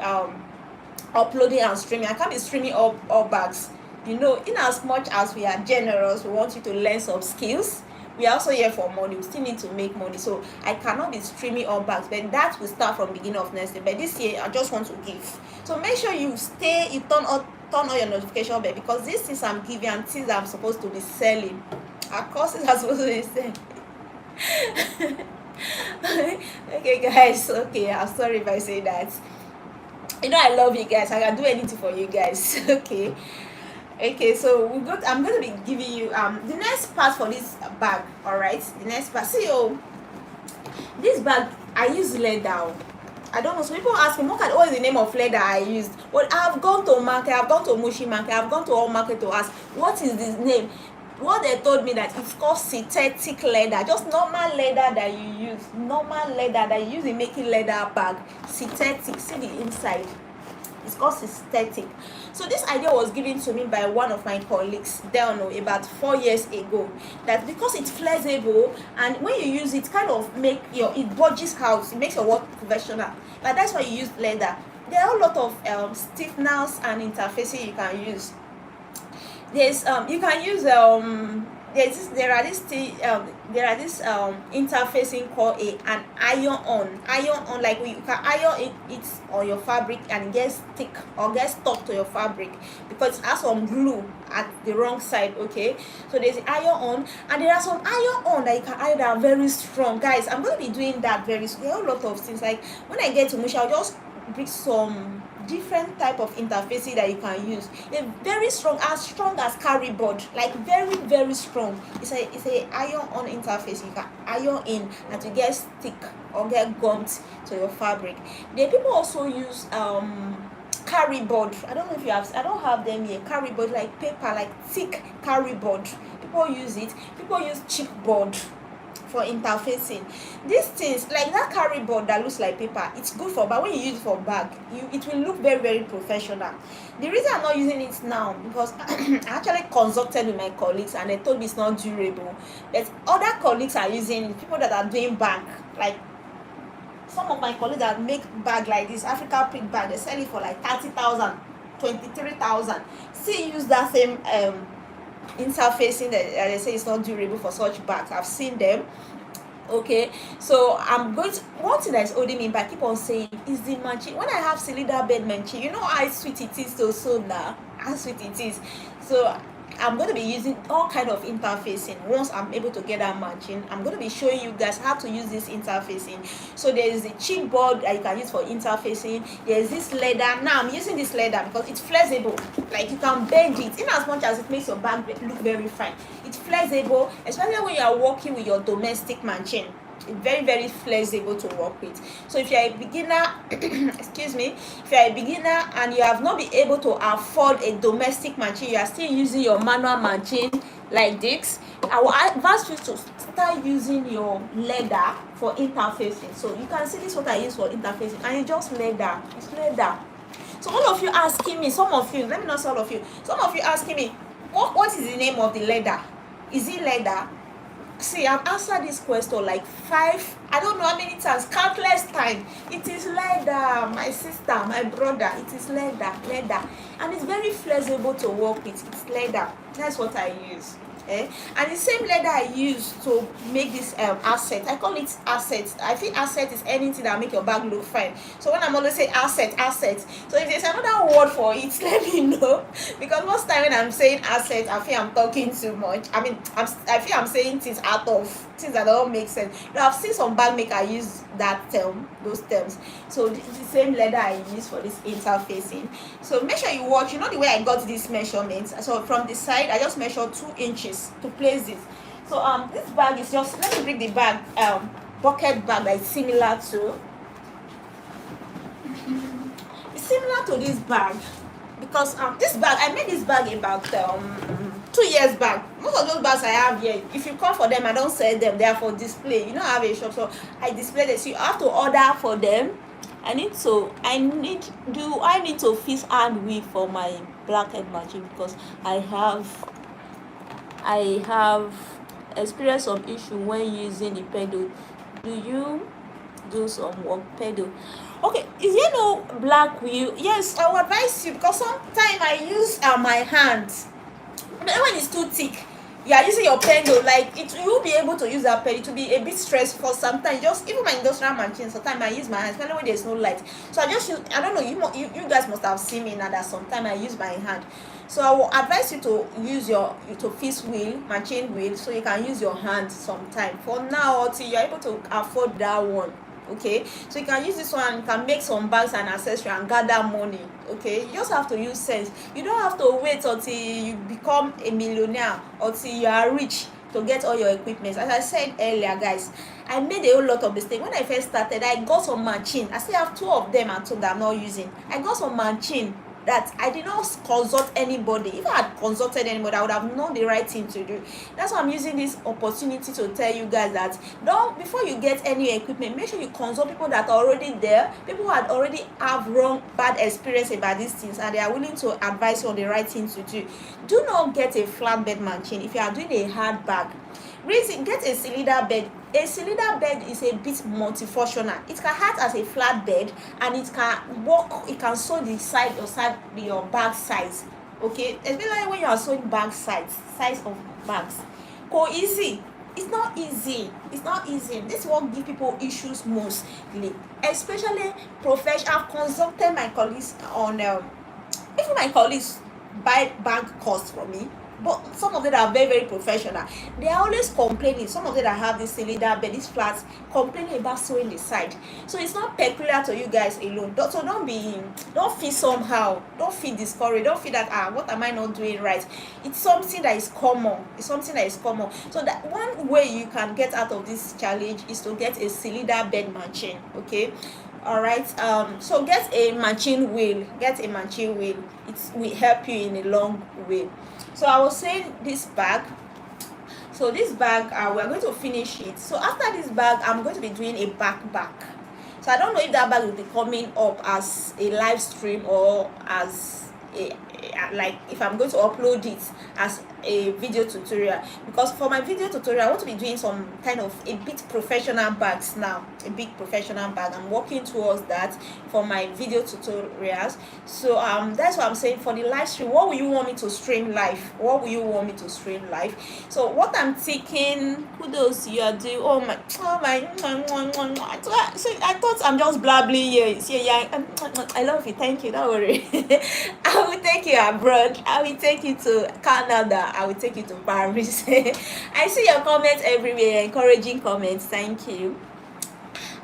uploading and streaming. I can't be streaming all bags. In as much as we are generous, we want you to learn some skills. We are also here for money. We still need to make money, so I cannot be streaming all bags, but that will start from beginning of next year. But this year I just want to give, so make sure you turn on your notification bell, because these things I'm giving and things I'm supposed to be selling, our courses are supposed to be selling. Okay guys, okay, I'm sorry if I say that. I love you guys. I can do anything for you guys. Okay, Okay, so I'm going to be giving you the next part for this bag. All right, the next part. See, this bag I use leather. I don't know. So people ask me, what is the name of leather I used? Well, I've gone to market, I've gone to Mushi market, I've gone to all market to ask what is this name. What they told me that it's called synthetic leather, just normal leather that you use, normal leather that you use in making leather bag. Synthetic. See the inside. It's called synthetic. So this idea was given to me by one of my colleagues there about 4 years ago, that because it's flexible and when you use it kind of it budges out, it makes your work professional, but that's why you use leather. There are a lot of stiffeners and interfacing you can use. There's you can use there are this interfacing called an iron on, like you can iron it on your fabric and it gets stick or get stuck to your fabric because it has some glue at the wrong side. Okay, so there's iron on, and there are some iron on that you can iron that are very strong. Guys, I'm going to be doing that very soon. There are a lot of things, like when I get to Musha, I'll just bring some different type of interfacing that you can use. They're very strong, as strong as carry board, like very very strong. It's a iron on interface. You can iron in and to get stick or get gummed to your fabric. The people also use carry board. I don't know if you have, I don't have them here. Carry board, like paper, like thick carry board. People use it. People use chipboard for interfacing. These things, like that carry board that looks like paper, it's good for, but when you use it for bag, it will look very very professional. The reason I'm not using it now, because I actually consulted with my colleagues and they told me it's not durable, but other colleagues are using it. People that are doing bag, like some of my colleagues that make bag like this Africa print bag, they sell it for like 30,000, 23,000. Still use that same interfacing that they say it's not durable for such bags. I've seen them. Okay, so I'm going to, one thing that is holding me back, keep on saying, is the matching. When I have cylinder bed matching, you know how sweet it is to sew now, how sweet it is. So I'm going to be using all kind of interfacing. Once I'm able to get that matching, I'm going to be showing you guys how to use this interfacing. So there is the chipboard that you can use for interfacing. There's this leather. Now I'm using this leather because it's flexible, like you can bend it in as much as it makes your bag look very fine. It's flexible, especially when you are working with your domestic machine. It's very very flexible to work with. So if you're a beginner excuse me, if you're a beginner and you have not been able to afford a domestic machine, you are still using your manual machine like this, I will advise you to start using your leather for interfacing. So you can see this, what I use for interfacing, and it's just leather. It's leather. So all of you asking me, some of you, let me not say all of you, some of you asking me, what is the name of the leather? Is it leather? See, I've answered this question like I don't know how many times, countless times. It is leather, my sister, my brother. It is leather, and it's very flexible to work with. It's leather. That's what I use. And the same leather I use to make this asset, I call it asset. I think asset is anything that make your bag look fine. So when I'm always saying asset, so if there's another word for it, let me know, because most time when I'm saying asset, I feel I'm talking too much. I mean, I feel I'm saying things out of things that don't make sense. I've seen some bag maker use that term, those terms. So it's the same leather I use for this interfacing. So make sure you watch. You know the way I got these measurements. So from the side, I just measured 2 inches to place this. So this bag is just, let me bring the bag, bucket bag that is similar to. It's similar to this bag because this bag, I made this bag about 2 years back. Most of those bags I have here, if you come for them, I don't sell them. They are for display. You know, I have a shop, so I display them. So you have to order for them. I need to fix hand weave for my blackhead machine because I have experienced some issue when using the pedal. Do you do some work pedal? Okay, is there no black wheel? Yes, I will advise you, because sometimes I use my hands. But when it's too thick, you are using your pendle, like you will be able to use that pen. It will be a bit stressful sometimes. Just even my industrial machine, sometimes I use my hands, especially when there's no light. So I just use, I don't know, you guys must have seen me now that sometimes I use my hand. So I will advise you to use to fix wheel, machine wheel, so you can use your hand sometime. For now, until you're able to afford that one, Okay, so you can use this one, you can make some bags and accessory and gather money. Okay, you just have to use sense. You don't have to wait until you become a millionaire or till you are rich to get all your equipment. As I said earlier, guys, I made a whole lot of mistakes when I first started. I got some machine, I still have two of them at home that I'm not using. I got some machine that I did not consult anybody. If I had consulted anybody, I would have known the right thing to do. That's why I'm using this opportunity to tell you guys that don't, before you get any equipment, make sure you consult people that are already there, people who had already have wrong bad experience about these things, and they are willing to advise you on the right thing to do. Do not get a flatbed machine if you are doing a hard bag. Reason, get a cylinder bed. A cylinder bed is a bit multifunctional. It can act as a flat bed, and it can work, it can sew the side your bag size. Okay, especially when you are sewing bag size of bags. Easy. It's not easy. It's not easy. This will give people issues mostly, especially professional. I've consulted my colleagues on even my colleagues buy bag costs from me, but some of them are very very professional. They are always complaining. Some of them that have this cylinder bed, these flats, complaining about sewing the side. So it's not peculiar to you guys alone. So don't feel somehow, don't feel discouraged, don't feel that what am I not doing right. It's something that is common. It's something that is common. So that one way you can get out of this challenge is to get a cylinder bed machine. Okay, all right, so get a matching wheel. It will help you in a long way. So I was saying this bag, so this bag, we're going to finish it. So after this bag, I'm going to be doing a backpack. So I don't know if that bag will be coming up as a live stream or as a like if I'm going to upload it as a video tutorial, because for my video tutorial I want to be doing some kind of a bit professional bags now, a big professional bag. I'm working towards that for my video tutorials. So that's what I'm saying. For the live stream, what will you want me to stream live? So what I'm thinking, kudos you are doing. Oh my I thought I'm just blabbling here. I love you, thank you, don't worry. I will take you abroad, I will take you to Canada, I will take you to Paris. I see your comments everywhere, encouraging comments, thank you.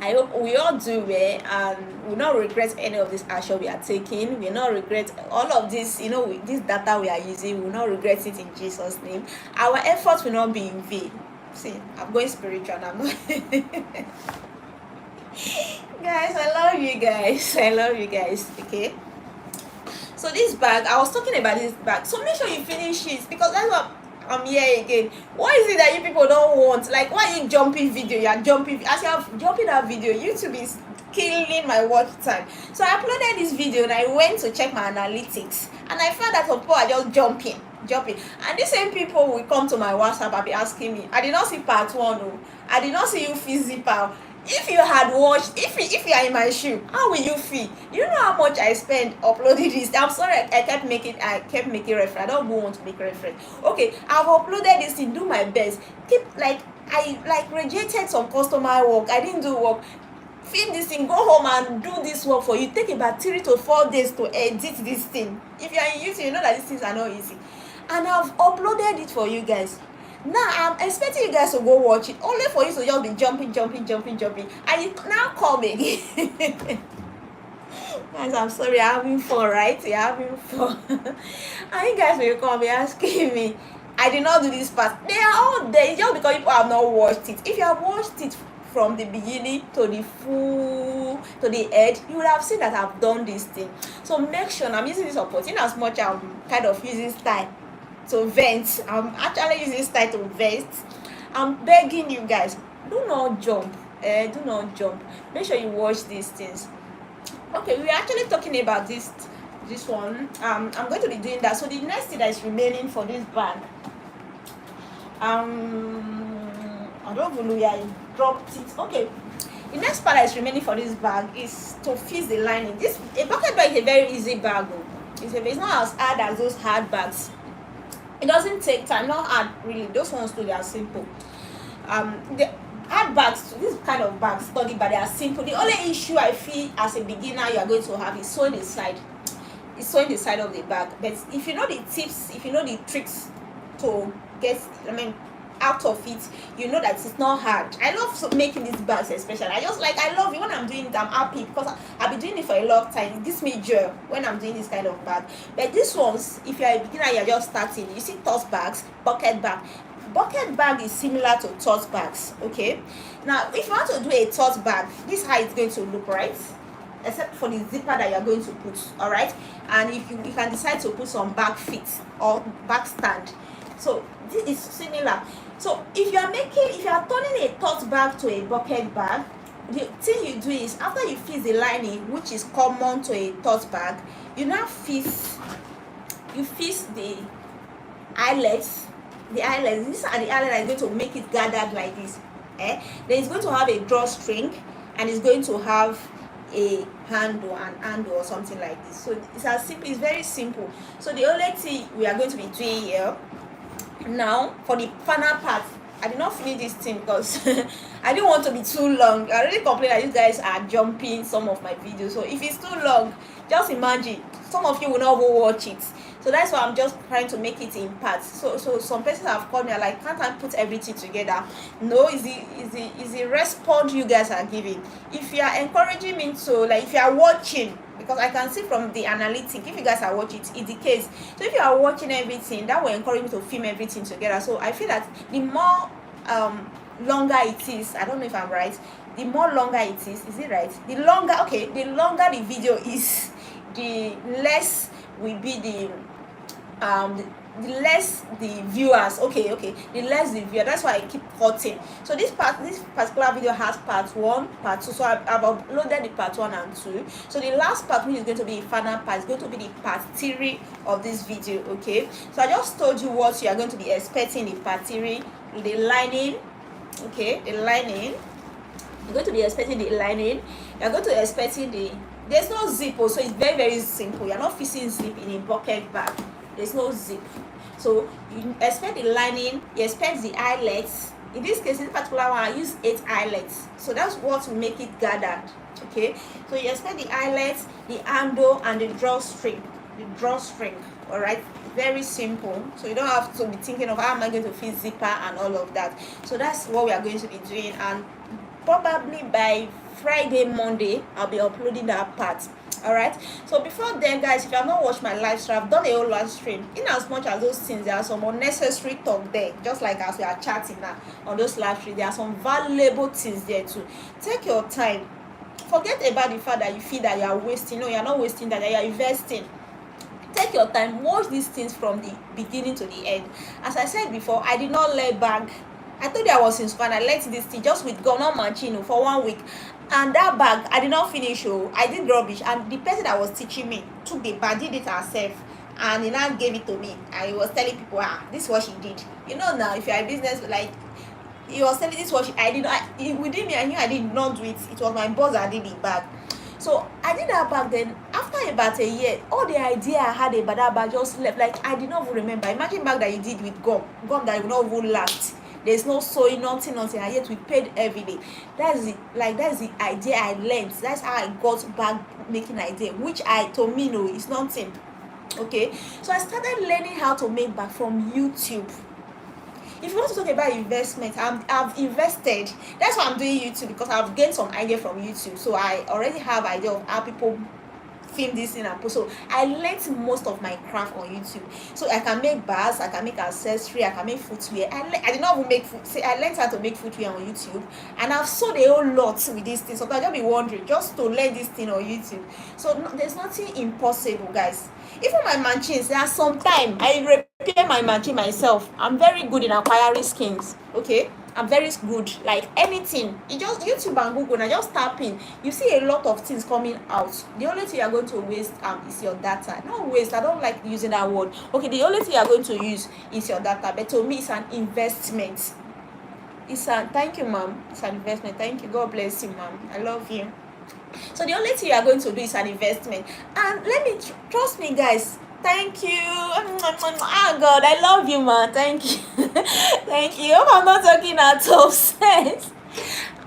I hope we all do well and will not regret any of this action we are taking. We will not regret all of this, this data we are using. We will not regret it in Jesus' name. Our efforts will not be in vain. See, I'm going spiritual. I'm not. Guys, I love you guys. Okay. So this bag, I was talking about this bag. So make sure you finish it, because that's what I'm here again. What is it that you people don't want? Like, why are you jumping video? You are jumping. As you are jumping that video, YouTube is killing my watch time. So I uploaded this video and I went to check my analytics, and I found that some people are just jumping. And these same people will come to my WhatsApp and be asking me, I did not see part 1. Oh, I did not see you physical. If you had watched, if you are in my shoe, how will you feel? You know how much I spent uploading this. I'm sorry, I kept making reference. I don't want to make reference. Okay, I've uploaded this thing, do my best. I rejected some customer work. I didn't do work. Film this thing, go home and do this work for you. Take about 3 to 4 days to edit this thing. If you are in YouTube, you know that these things are not easy. And I've uploaded it for you guys. Now I'm expecting you guys to go watch it, only for you to just be jumping, and you now come again. Guys, I'm sorry, you're having fun, right? You're having fun. And you guys will come be asking me, I did not do this part. They are all there. It's just because people have not watched it. If you have watched it from the beginning to the end, you would have seen that I've done this thing. So make sure I'm using this opportunity, as much I'm kind of using style to vent. I'm actually using style to vent. I'm begging you guys, do not jump. Make sure you watch these things. Okay, we're actually talking about this one. I'm going to be doing that. So the next thing that is remaining for this bag, I don't know where I dropped it. Okay, the next part that is remaining for this bag is to fix the lining. A bucket bag is a very easy bag. It's not as hard as those hard bags. It doesn't take time, not hard really. Those ones too, they are simple. The hard bags, this kind of bags, study, but they are simple. The only issue I feel as a beginner you are going to have is sewing the side. It's sewing the side of the bag. But if you know the tips, if you know the tricks to out of it, you know that it's not hard. I love making these bags especially. I love it when I'm doing it. I'm happy because I've been doing it for a long time. It gives me joy when I'm doing this kind of bag. But these ones, if you're a beginner, you're just starting, you see tote bags, bucket bag. Bucket bag is similar to tote bags. Okay, now if you want to do a tote bag, this is how it's going to look, right? Except for the zipper that you're going to put. All right, and if you can decide to put some bag feet or back stand. So this is similar. So if you are turning a tote bag to a bucket bag, the thing you do is, after you fix the lining, which is common to a tote bag, you now fix the eyelets. These are the eyelets that is going to make it gathered like this. Then it's going to have a drawstring, and it's going to have a handle or something like this. So it's very simple. So the only thing we are going to be doing here now, for the final part, I did not finish this thing because I didn't want to be too long. I already complained that you guys are jumping some of my videos. So if it's too long, just imagine some of you will not go watch it. So that's why I'm just trying to make it in parts. So some persons have called me like, can't I put everything together? No, is the response you guys are giving. If you are encouraging me to, like, if you are watching, because I can see from the analytics, if you guys are watching, it indicates. So if you are watching everything, that will encourage me to film everything together. So I feel that the more longer it is, I don't know if I'm right, the more longer it is it right? The longer the video is, the less will be the less the viewers. The less the viewer. That's why I keep cutting. So this particular video has part 1, part 2. So I've uploaded the part 1 and 2. So the last part, which is going to be the final part, is going to be the part 3 of this video. Okay, so I just told you what you are going to be expecting in part 3. The lining. Okay, the lining. You're going to be expecting the lining. You're going to be expecting there's no zip, so it's very, very simple. You're not fixing zip in a bucket bag. There's no zip. So you expect the lining, you expect the eyelets. In this case, this particular one, I use 8 eyelets. So that's what will make it gathered. Okay, so you expect the eyelets, the handle, and the drawstring. All right, very simple. So you don't have to be thinking of how am I going to fit zipper and all of that. So that's what we are going to be doing, and probably by Friday, Monday, I'll be uploading that part. All right, so before then, guys, if you have not watched my live stream, I've done a whole live stream. In as much as those things, there are some unnecessary talk there, just like as we are chatting now on those live streams. There are some valuable things there too. Take your time. Forget about the fact that you feel that you are wasting. No, you're not wasting, that you are investing. Take your time. Watch these things from the beginning to the end. As I said before, I did not lay back. I told you I was in Spain. I let this thing just with Ghana Machino for 1 week, and that bag I did not finish. I did rubbish, and the person that was teaching me took the bag, did it herself, and he now gave it to me. I was telling people, this is what she did. You know, now if you are in business, like, he was telling this what I did. Within me, I knew I did not do it. It was my boss that did the bag. So I did that bag. Then after about a year, all the idea I had about that bag just left. Like, I did not even remember. Imagine bag that you did with gum that will not even last. There's no sewing, nothing, and yet we paid every day. That's the idea I learned. That's how I got bag making idea, which to me, no, it's nothing. Okay, so I started learning how to make bag from YouTube. If you want to talk about investment, I've invested. That's why I'm doing YouTube, because I've gained some idea from YouTube. So I already have idea of how people film this in and post. So I learned most of my craft on YouTube. So I can make bags, I can make accessory, I can make footwear. I did not even make I learned how to make footwear on YouTube, and I've sold a whole lot with this thing. So I just be wondering, just to learn this thing on YouTube. So there's nothing impossible, guys. Even my machines, there are some time I repair my machine myself. I'm very good in acquiring skins. Okay, I'm very good. Like anything, you just YouTube and Google and just tap in. You see a lot of things coming out. The only thing you're going to waste is your data. Not waste. I don't like using that word. Okay, the only thing you're going to use is your data. But to me, it's an investment. Thank you, ma'am. It's an investment. Thank you. God bless you, ma'am. I love you. So the only thing you are going to do is an investment. And let me trust me, guys. Thank you. Oh God, I love you, man. Thank you. Thank you. Hope I'm not talking out of sense.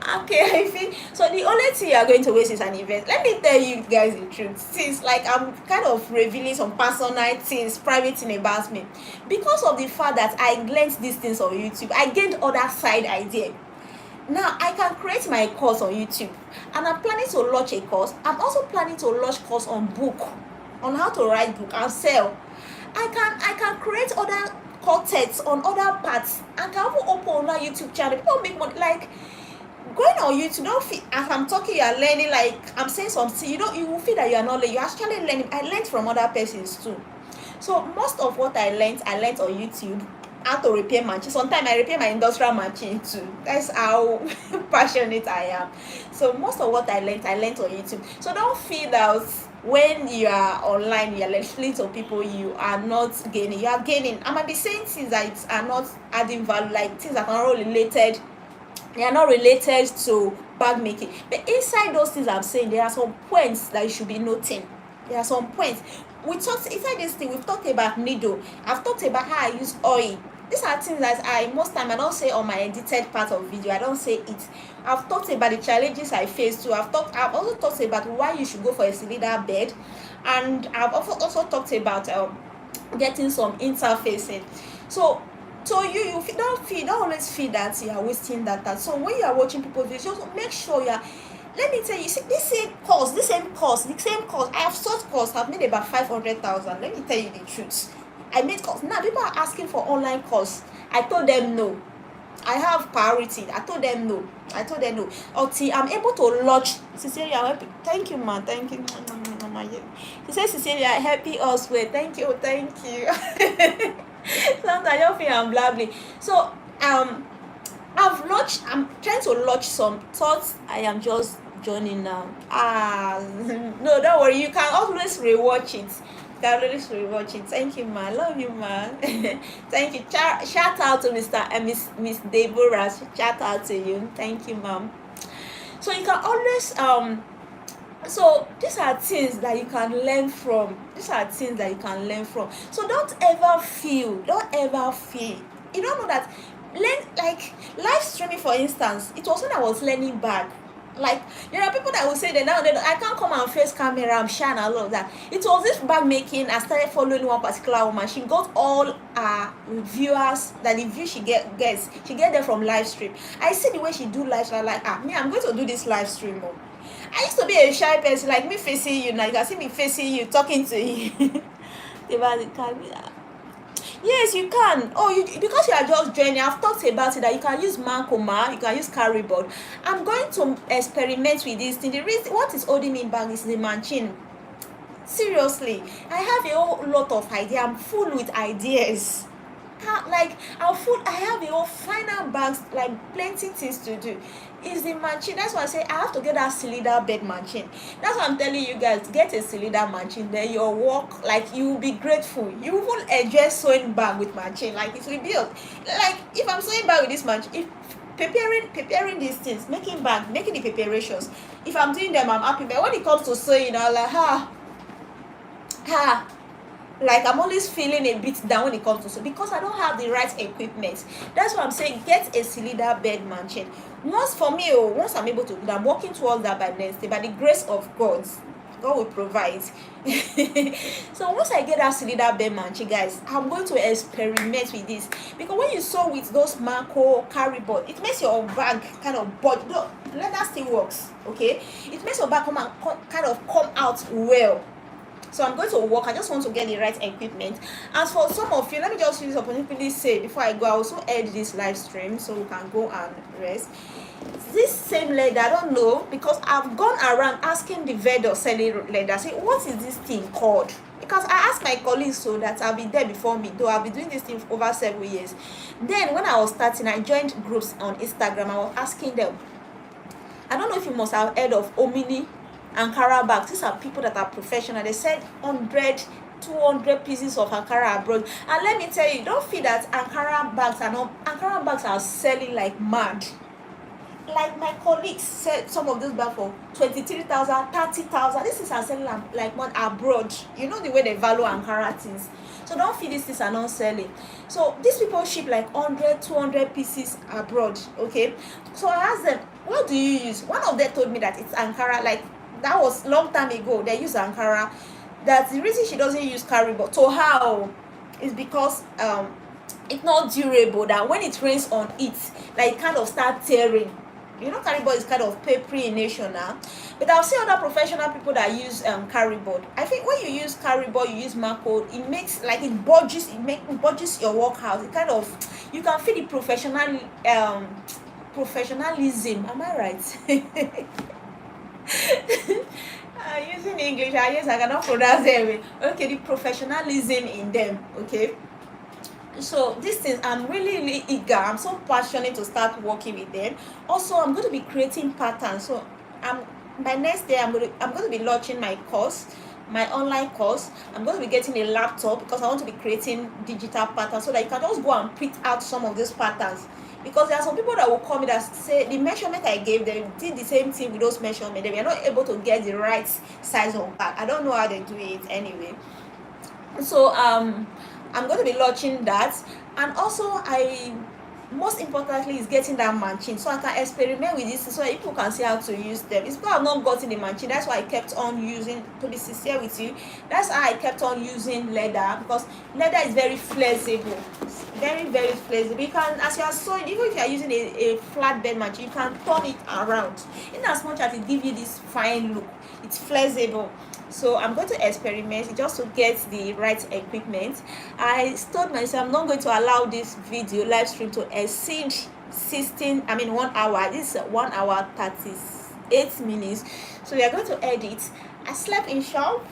Okay, I feel so. The only thing you are going to waste is an event. Let me tell you guys the truth. Since like I'm kind of revealing some personal things, private thing about me, because of the fact that I learned these things on YouTube, I gained other side idea. Now I can create my course on YouTube, and I'm planning to launch a course. I'm also planning to launch course on book, on how to write book and sell. I can create other content on other parts and can even open another YouTube channel. People make money like going on YouTube. Don't feel as I'm talking, you are learning. Like I'm saying something, you will feel that you are not learning. You're actually learning. I learned from other persons too. So most of what I learned on YouTube. How to repair machine. Sometimes I repair my industrial machine too. That's how passionate I am. So most of what I learned on YouTube. So don't feel that when you are online, you are listening to people, you are not gaining. You are gaining. I might be saying things that are not adding value, like things that are not related. They are not related to bag making. But inside those things I'm saying, there are some points that you should be noting. There are some points. We talked inside this thing, we've talked about needle. I've talked about how I use oil. These are things that most time I don't say on my edited part of video. I don't say it. I've talked about the challenges I face too. I've also talked about why you should go for a cylinder bed, and I've also talked about getting some interfacing. So don't always feel that you are wasting data. So when you are watching people's videos, just make sure you are. Let me tell you, see, the same course, I have sourced course, I've made about 500,000. Let me tell you the truth. I made course. Now people are asking for online course. I told them no. I have priority. I told them no. Until I'm able to launch. Cecilia, thank you, man. Thank you. She says, Cecilia, happy us with. Thank you. Sometimes I don't feel I'm blabbling. So I'm trying to launch some thoughts. I am just joining now. No, don't worry, you can always rewatch it. Thank you, ma. Love you, ma. Thank you. Shout out to Mr. and Miss Deborah. Shout out to you. Thank you, ma'am. So you can always so these are things that you can learn from. So don't ever feel. You don't know that like live streaming, for instance. It was when I was learning back. Like there are people that will say that now I can't come and face camera, I'm shy and all of that. It was this bag making. I started following one particular woman. She got all her viewers, that the view she get them from live stream. I see the way she do live stream, like me, I'm going to do this live stream. I used to be a shy person, like me facing you now. You can see me facing you, talking to you. Yes, you can. Because you are just joining, I've talked about it that you can use Mancoma, you can use carryboard. I'm going to experiment with this thing. The reason what is holding me back is the machine. Seriously, I have a whole lot of ideas. I'm full with ideas. I have a whole final bags, like plenty things to do. Is the machine. That's why I say I have to get that cylinder bed machine. That's why I'm telling you guys, get a cylinder machine. Then your work, like you will be grateful. You will enjoy sewing bag with machine. Like it will be like if I'm sewing bag with this machine, if preparing these things, making the preparations. If I'm doing them, I'm happy. But when it comes to sewing, I'm like like I'm always feeling a bit down when it comes to sew because I don't have the right equipment. That's why I'm saying get a cylinder bed machine. Once I'm able to do that, I'm working towards that by next day. By the grace of God will provide. So once I get that cylinder bed machine, guys, I'm going to experiment with this because when you sew with those Marco carry board, it makes your bag kind of body. No, leather still works, okay? It makes your bag come out well. So I'm going to work. I just want to get the right equipment. As for some of you, let me just use this opportunity to say before I go, I also end this live stream so we can go and rest. This same leather, I don't know, because I've gone around asking the vendor selling leather, say, what is this thing called? Because I asked my colleagues so that have been there before me, though I've been doing this thing for over several years. Then when I was starting, I joined groups on Instagram. I was asking them, I don't know if you must have heard of Omini Ankara bags. These are people that are professional. They said 100, 200 pieces of Ankara abroad. And let me tell you, don't feel that Ankara bags are selling like mad. Like my colleagues said, some of those bags for 23,000, 30,000. This is selling like one abroad. You know the way they value Ankara things. So don't feel these things are not selling. So these people ship like 100, 200 pieces abroad. Okay. So I asked them, what do you use? One of them told me that it's Ankara. Like, that was long time ago. They use Ankara. That the reason she doesn't use carry but to her is because it's not durable. That when it rains on it, like, it kind of start tearing. You know, carry board is kind of papery in nature now. But I've seen other professional people that use carry board. I think when you use carry board, you use marco, it makes like it budges your workout. It kind of, you can feel the professionalism. Am I right? Using English, I guess I cannot pronounce them. Okay, the professionalism in them. Okay. So these things, I'm really eager. I'm so passionate to start working with them. Also, I'm going to be creating patterns. So by next day, I'm going to be launching my course, my online course. I'm going to be getting a laptop because I want to be creating digital patterns so that you can just go and print out some of these patterns. Because there are some people that will call me that say the measurement I gave them did the same thing with those measurements. They were not able to get the right size of bag. I don't know how they do it anyway. So I'm going to be launching that, and also most importantly is getting that machine so I can experiment with this so that people can see how to use them. It's because I've not gotten the machine, that's why I kept on using, to be sincere with you, that's how I kept on using leather, because leather is very flexible. It's very, very flexible. You can, as you are sewing, even if you are using a flatbed machine, you can turn it around in as much as it gives you this fine look. It's flexible. So I'm going to experiment just to get the right equipment. I told myself I'm not going to allow this video live stream to exceed 1 hour. This is 1 hour 38 minutes. So we are going to edit. I slept in shop.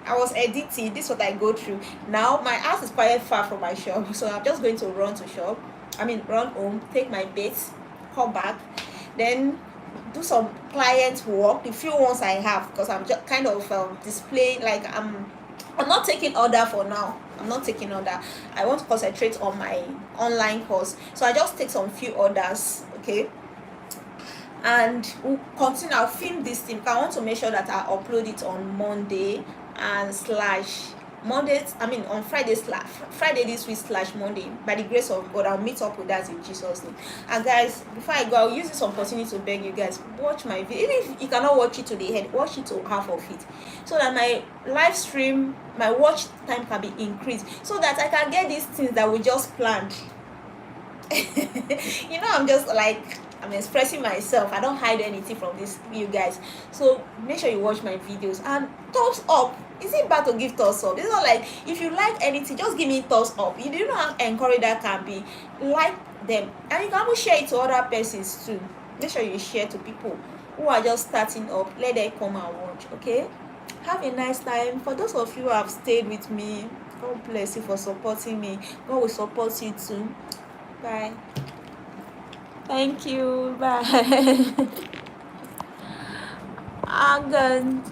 I was editing. This is what I go through. Now my house is quite far from my shop, so I'm just going to run home, take my baits, come back, then do some client work, the few ones I have, because I'm just kind of displaying, like I'm not taking order for now. I'm not taking order. I want to concentrate on my online course, so I just take some few orders, okay, and we'll continue. I'll film this thing. I want to make sure that I upload it on Monday and slash Monday, on Friday this week slash Monday. By the grace of God, I'll meet up with that in Jesus' name. And guys, before I go, I'll use this opportunity to beg you guys, watch my video. Even if you cannot watch it to the end, watch it to half of it, so that my live stream, my watch time can be increased, so that I can get these things that we just planned. I'm just like, I'm expressing myself. I don't hide anything from this, you guys. So make sure you watch my videos, and thumbs up. Is it bad to give thumbs up? It's not like, if you like anything, just give me thumbs up. You do know how encouraged that can be. Like them, and you can also share it to other persons too. Make sure you share to people who are just starting up. Let them come and watch. Okay, have a nice time. For those of you who have stayed with me, God bless you for supporting me. God will support you too. Bye. Thank you. Bye. I'm done.